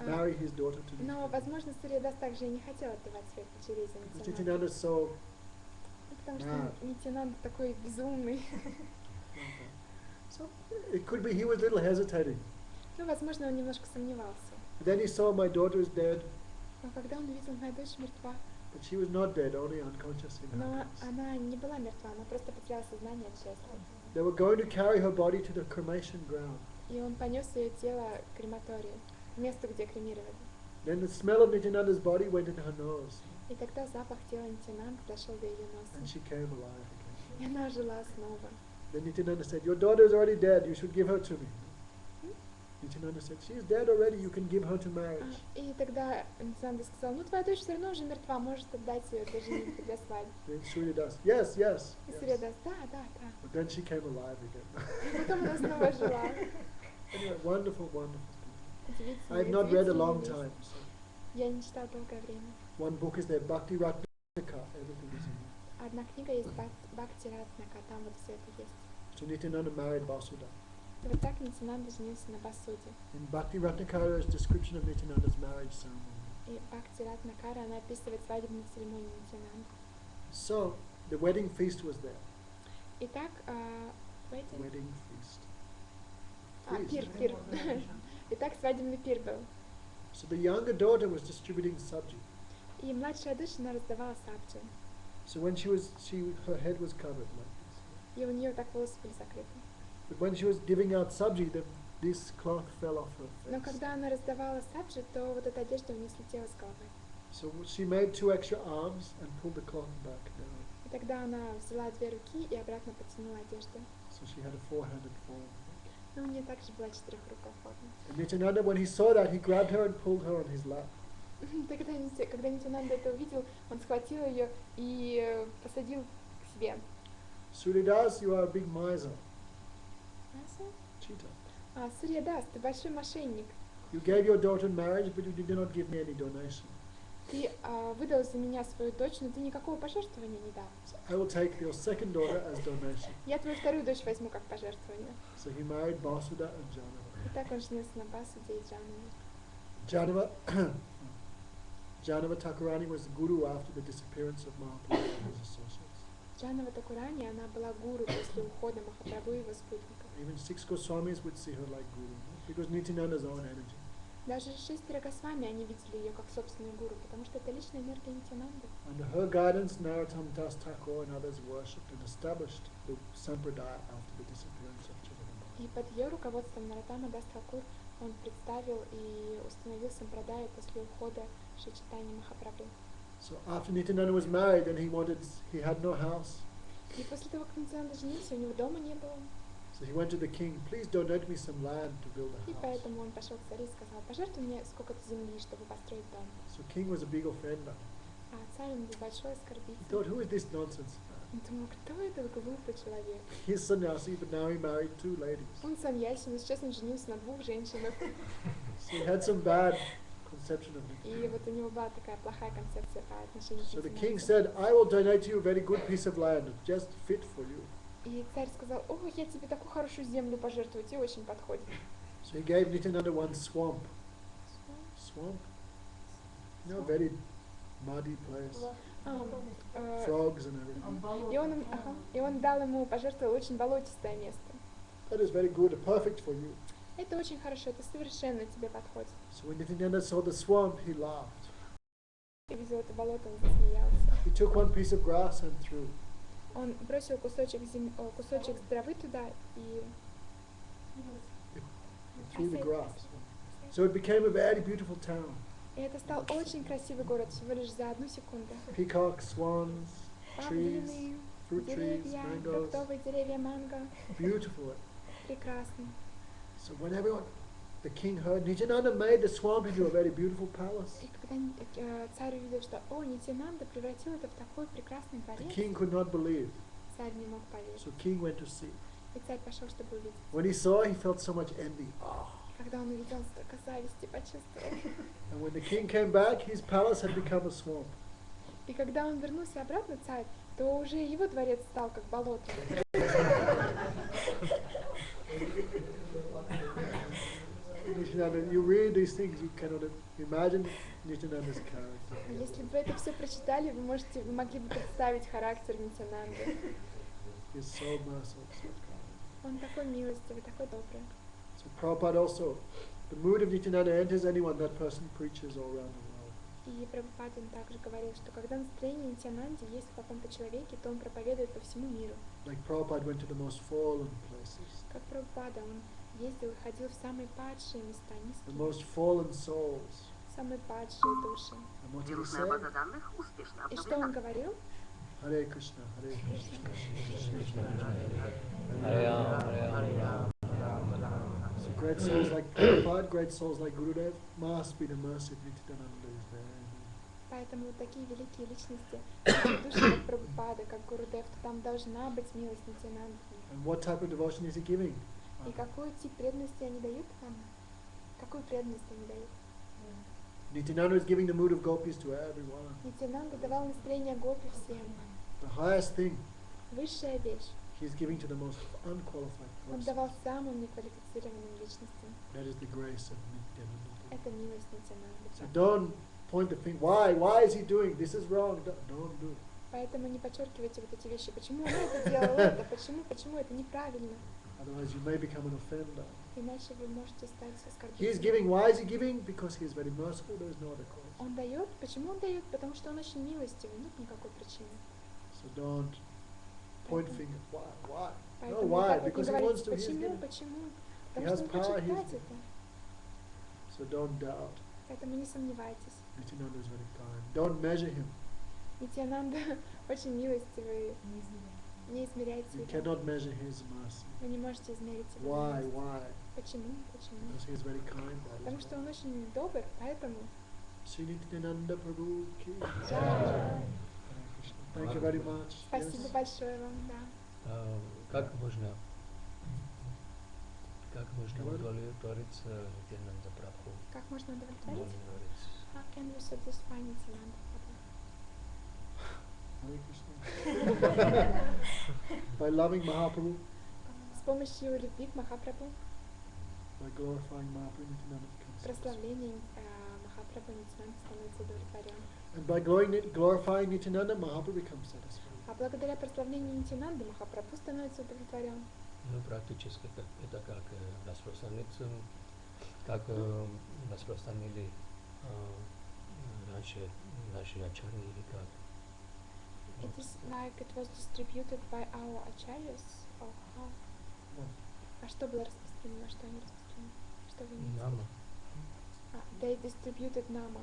Marry his daughter to Но, Nityananda. возможно, Сурьядас также и не хотел отдавать своих дочерей за Because Нитянанду. Nityananda is so Потому что Нитянанда такой безумный. So it could be he was a little hesitating. Ну, возможно, он немножко сомневался. But then he saw my daughter is dead, Но когда он увидел, моя дочь мертва, but she was not dead, only unconscious in her но case. она не была мертва, она просто потеряла сознание от счастья. They were going to carry her body to the cremation ground. И он понес ее тело к крематорию, к месту, где кремировали. Then the smell of Nityananda's body went into her nose, И тогда запах тела Нитянанды дошел до ее and носа. she came alive again. И она ожила снова. Then Nityananda said, your daughter is already dead, you should give her to me. Nityananda said, she is dead already, you can give her to marriage. И тогда Нитянанда сказал, ну твоя дочь все равно уже мертва, может отдать ее для женитьбы, для свадьбы. Then Suryadas, yes, yes. И yes. Сурьядас, да. But then she came alive again. И потом она снова жила. Anyway, wonderful, wonderful. I Удивительно, have not read a удивительная long вещь. time. So Я не читала долгое время. one book is there, Bhakti Ratnaka, everything is in одна книга есть Бхакти Ратнака, там вот все это есть. So Nityananda married Vasudha. И вот так Нитянанда женился на Басуде. In Bhakti Ratnakara's description of Nityananda's marriage ceremony. И Бхакти Ратнакара, она описывает свадебную церемонию Нитянанды. So the wedding feast was there. Итак, Wedding feast. пир. Итак, свадебный пир был. So the younger daughter was distributing sabji. И младшая дочь, она раздавала сабджи. So when her head was covered like this. И у нее так волосы были закрыты. But when she was giving out sabji, this cloth fell off her Но face. когда она раздавала сабджи, то вот эта одежда у нее слетела с головы. So she made 2 extra arms and pulled the cloth back down. И тогда она взяла 2 руки и обратно потянула одежду. So she had a 4-handed form. Но у нее также была 4-рукая форма. And Nityananda, when he saw that, he grabbed her and pulled her on his lap. Когда Нитянанда это увидел, он схватил ее и посадил к себе. Suryadas, you are a big miser. Cheater. Сурьядас, ты большой мошенник. You gave your daughter in marriage, but you did not give me any donation. Ты выдал за меня свою дочь, но ты никакого пожертвования не дал. So I will take your second daughter as donation. Я твою вторую дочь возьму как пожертвование. So he married Vasudha and Janava. И так он женился на Басуде и Джанаве. Janava Thakurani was the guru after the disappearance of Mahaprabhu and his associates. Джанава Такурани, она была гуру после ухода Махапрабху и его спутников. Even 6 Goswamis would see her like guru, because Nityananda's own energy. Даже 6 Госвами, они видели ее как собственную гуру, потому что это личная энергия Нитянанды. Under her guidance, Narottam Das Thakur and others worshipped and established the Sampradaya after the disappearance of Chaitanya. И под ее руководством Нароттама Дас Тхакур он представил и установил сампрадаю после ухода Шри Чайтаньи Махапрабху. So after Nityananda was married, then he had no house. И после того, как Нитянанда женился, у него дома не было. So he went to the king, please donate me some land to build a И house. поэтому он пошел к царю и сказал, пожертвуй мне сколько-то земли, чтобы построить дом. So king was a big offender. А царь он был большой He оскорбитель. thought, who is this nonsense? Он думал, кто этот глупый человек? He's sannyasi, but now he married 2 ladies. Он саньяси, но сейчас он женился на 2 женщинах. So he had some bad conception of И Nityananda. вот у него была такая плохая концепция по отношению к So the king Нитянанде. said, I will donate to you a very good piece of land, just fit for you. И царь сказал, о, я тебе такую хорошую землю пожертвую, тебе очень подходит. So he gave Nityananda one swamp. Swamp? You know, very muddy place. Frogs and everything. И он дал ему, пожертвовал очень болотистое место. That is very good, perfect for you. Это очень хорошо, это совершенно тебе подходит. So when Nityananda saw the swamp, he laughed. И видел это болото, он засмеялся. He took one piece of grass and threw. Он бросил кусочек травы туда и Threw the grass. So it became a very beautiful town. И это стал очень красивый город, всего лишь за 1 секунду. Peacocks, swans, trees, Павлины, fruit trees, деревья, mangoes. фруктовые деревья, манго. Beautiful. Прекрасно. So when the king heard, Nityananda made the swamp into a very beautiful palace. И когда царь увидел, что Нитянанда превратил это в такой прекрасный The дворец, king could not believe. царь не мог поверить. So king went to see. И царь пошел, чтобы увидеть. When he saw, he felt so much envy. Когда он увидел, столько зависти почувствовал. And when the king came back, his palace had become a swamp. И когда он вернулся обратно, царь, то уже его дворец стал как болото. Nityananda, you read these things, you cannot imagine Nityananda's character. Если бы вы это все прочитали, вы могли бы представить характер Нитянанды. He's so merciful, so kind. Он такой милостивый, такой добрый. So Prabhupada also, the mood of Nityananda enters anyone, that person preaches all around the world. И Прабхупада он также говорил, что когда настроение Нитянанды есть в каком-то человеке, то он проповедует по всему миру. Like Prabhupada went to the most fallen places, Как Прабхупада, он ездил и ходил в самые падшие места, the низкие, most fallen souls. самые падшие души. And what did he Вирусная say? база данных успешно И что он говорил? Hare Krishna, Hare Krishna. So great souls like Prabhupada, great souls like Gurudev must be the mercy of Nityananda is there. Поэтому вот такие великие личности, такие души, как Прабхупада, как Гурудев, то там должна быть милость Нитянанды. And what type of devotion is he giving? И какой тип преданности они дают нам? Какую преданность они дают? Nityananda is giving the mood of gopis to everyone. Нитянанда давал настроение гопи всем. The highest thing Высшая вещь. He's giving to the most unqualified Он person. давал самым неквалифицированным личностям. That is the grace of Nityananda. Это милость Нитянанды. So don't point the finger. Why is he doing? This is wrong. Don't do it. Поэтому не подчеркивайте вот эти вещи. Почему он это делал это? Почему это неправильно? Otherwise you may become an offender. Иначе вы можете стать He is оскорбителем. giving. Why is he giving? Because he is very merciful. There is no other cause. Он дает. Почему он дает? Потому что он очень милостивый. Нет никакой причины. So don't point finger. Why? No, Поэтому why? так вот не Because he wants говорите, to. He's почему, giving. почему? He Потому has что он power. хочет He's дать giving. это. So don't doubt. Поэтому не сомневайтесь. Nityananda is very kind. Don't measure him. Нитянанда очень милостивый. Не измеряйте You его. cannot measure his mercy. Вы не можете измерить его. Why? милость. Why? Почему? Почему? Because he is very kind. That Потому is что why. он очень добр, поэтому. Shri Nityananda Prabhu ki. Jai. Hare Krishna. Thank you very much. Спасибо Yes. большое вам, да. Как можно Говори. удовлетворить Нитянанда Прабху? Как можно удовлетворить? Удовлетворить. How can you satisfy Nityananda? Hare Krishna. By loving Mahaprabhu, С помощью любви к Махапрабху, by glorifying Mahaprabhu, Nityananda becomes satisfied. прославлением Махапрабху Нитянанда становится удовлетворен. And by glorifying Nityananda, Mahaprabhu becomes satisfied. А благодаря прославлению Нитянанды Махапрабху становится удовлетворен. Ну, практически это как распространиться, как распространили раньше наши ачарьи или как. It is like it was distributed by our acharyas, or how? А что было распространено, что они распространили? Что вы имеете? Нама. They distributed Nama.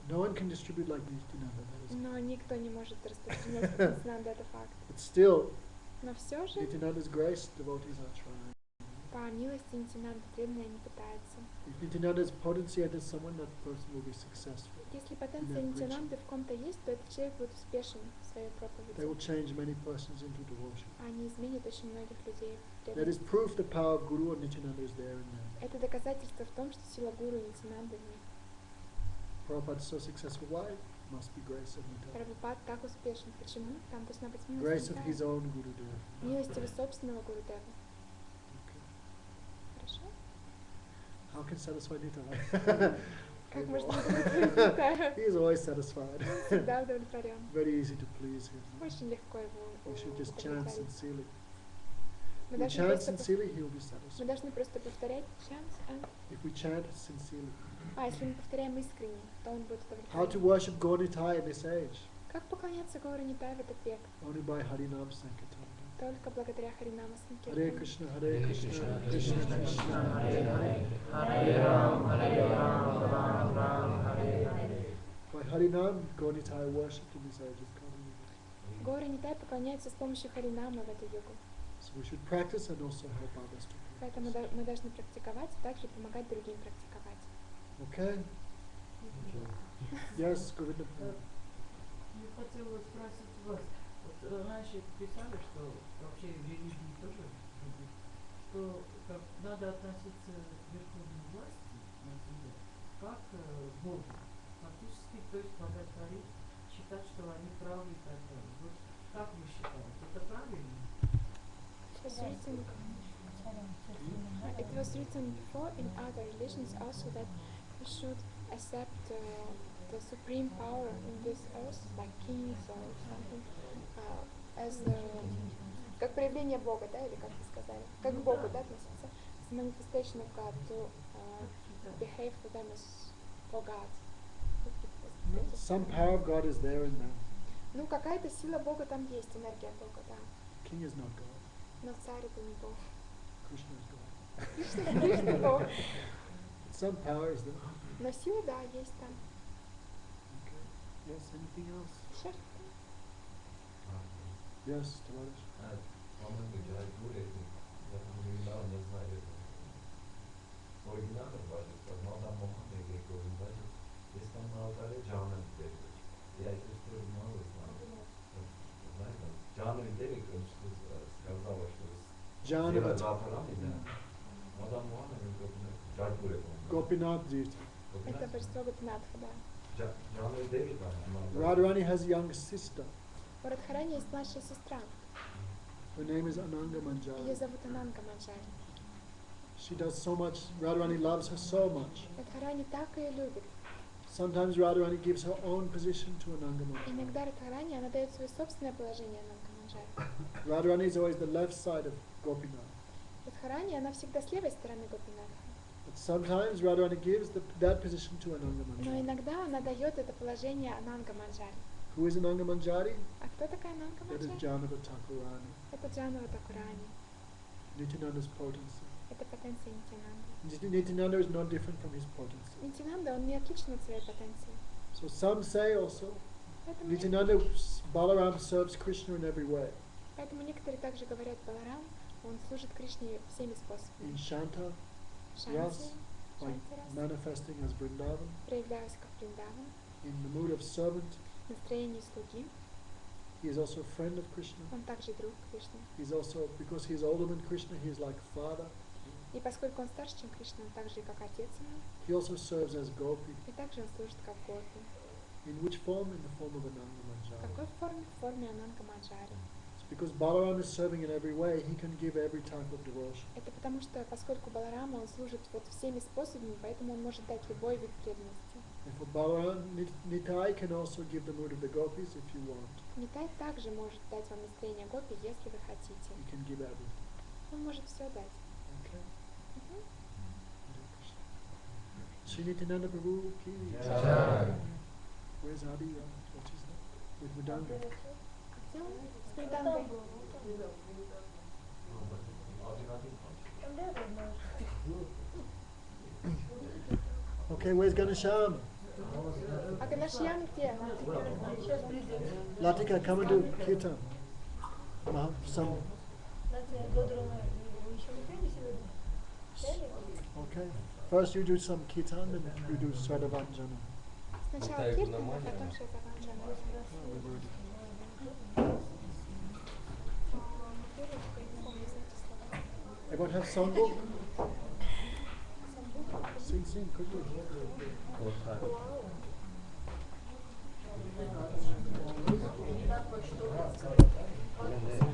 No one can distribute like Nityananda. That is. Но никто не может распространять как Нитянанда, это факт. But still, Но все же, Nityananda's grace, devotees are trying. по милости Нитянанды преданные не пытаются. If Nityananda's potency enters someone, that person will be successful. Если потенция Нет, Нитянанды в ком-то есть, то этот человек будет успешен в своей They will проповеди. change many persons into devotion. Они изменят очень многих людей. в That is преданность. proof the power of Guru and Nityananda is there in them. Это доказательство в том, что сила гуру и Нитянанды в них. Prabhupada is so successful. Why? Must be grace of Nityananda. Прабхупад так успешен. Почему? Там должна быть Grace милость of his Нитая. own Guru Dev. Милость его собственного Гурудева. Okay. Хорошо? How can satisfy Nityananda? Как можно удовлетворить Нитая? He is always satisfied. Всегда удовлетворен. Very easy to please him. Очень легко его We should just chant удовлетворить. sincerely. Мы If we должны chant просто sincerely, he will be Мы satisfied. должны просто повторять chant. If we chant sincerely. Если мы повторяем искренне, то он будет How to удовлетворен. worship God Nitai in this age? Как поклоняться Гору Нитай в этот век? Only by Harinam Sankirtan. Только благодаря Харинама Hare Санкиртану. Krishna, Hare Krishna, Krishna, Krishna Krishna, Hare Hare Hare, Hare. Hare Ram, Ram Ram, Hare Hare. By Harinam, God Nitai worshipped in this age of Kali. Горы Нитай поклоняются с помощью Харинама в эту югу. So we should practice and also help others to Поэтому practice. мы должны практиковать, а также помогать другим практиковать. Okay? Yes, Govinda. Я хотела спросить вас, вот раньше писали, что вообще в религии тоже, что как надо относиться к верховной власти на земле как к Богу, фактически, то есть боготворить, считать, что они правы и так далее. Вот как вы считаете, это правильно? It was written before in other religions also that we should accept the supreme power in this earth, like kings or something, as как проявление Бога, да, или как вы сказали, как к Богу, да, относиться, as a manifestation of God, to behave for them as for God. Some power of God is there in them. Ну, какая-то сила Бога там есть, энергия Бога, да. King is not God. Но царь это не Бог. Krishna is God. Кришна Бог. Some power is there. Но сила, да, есть там. Okay. Yes, anything else? Еще Yes, товарищ. По-моему, литературе, я упоминал, не знаю, это оригинальный божество, Мадам Мохаммед Григорий, есть там на алтаре Джана Девик. Я эту историю мало знаю. Знаете, Джана Девик, он сказала, что Jana сделать Vat- алтарами, да. Мадам Мохаммед Григорий, Джайпуре, по-моему. Gopinath Deity. это божество Гопинатха, да. Джана Девик, Radharani has a younger sister. У Радхарани есть младшая сестра. Her name is Ananga Ее Manjari. зовут Ананга Манджари. She does so much, Radharani loves her so much. Радхарани так ее любит. Sometimes Radharani gives her own position to Ananga Manjari. Иногда Радхарани, она дает свое собственное положение Ананга Манджари. Radharani is always the left side of Gopinath. Радхарани, она всегда с левой стороны Гопинатха. But sometimes Radharani gives that position to Ananga Но Manjari. иногда она дает это положение Ананга Манджари. Who is Ananga Manjari? А кто такая Ананга That is Манджари? Janava Thakurani. Это Джанава Такурани. Nityananda's potency. Это потенция Нитянанды. Nityananda is not different from his potency. Нитянанда, он не отличен от своей потенции. So some say also, Поэтому, Nityananda, Balaram serves Krishna in every way. поэтому некоторые также говорят, Баларам, он служит Кришне всеми способами. In Shanta, Шанти, like Шанти manifesting as Vrindavan. проявляясь как Вриндаван, In the mood of servant, настроение слуги. he is also a friend of Krishna. Он также друг Кришны. He's also, because he is older than Krishna, he is like father. И поскольку он старше, чем Кришна, он также и как отец ему. He also serves as Gopi. И также он служит как Гопи. In which form? In the form of Ananga В Manjari. какой форме? В форме Ананга Манджари. It's because Balaram is serving in every way, he can give every type of devotion. Это потому что, поскольку Баларама, он служит вот всеми способами, поэтому он может дать любой вид преданности. And for Balaram, Nitai can also give the mood of the gopis if you want. Нитай также может дать вам настроение Гопи, если вы хотите. He can give everything. Он может все дать. Okay? Мгм. Hare Krishna. Shri Nityananda Prabhu ki Jai. Where's Adi? What's his name? With Mridanga. Где он? С Там Мридангой. был, там рядом наш. Okay, where's Ganesham? А Ганашьян где? Сейчас придет. Latika, come and do kirtan. Some. Знаете, Годрона, вы еще не пели сегодня? Пели? Okay. First you do some kirtan and you do Sradavanjana. Сначала Киртан, а потом Шрадаванджана. Everyone have songbook? Sing quickly. Блин,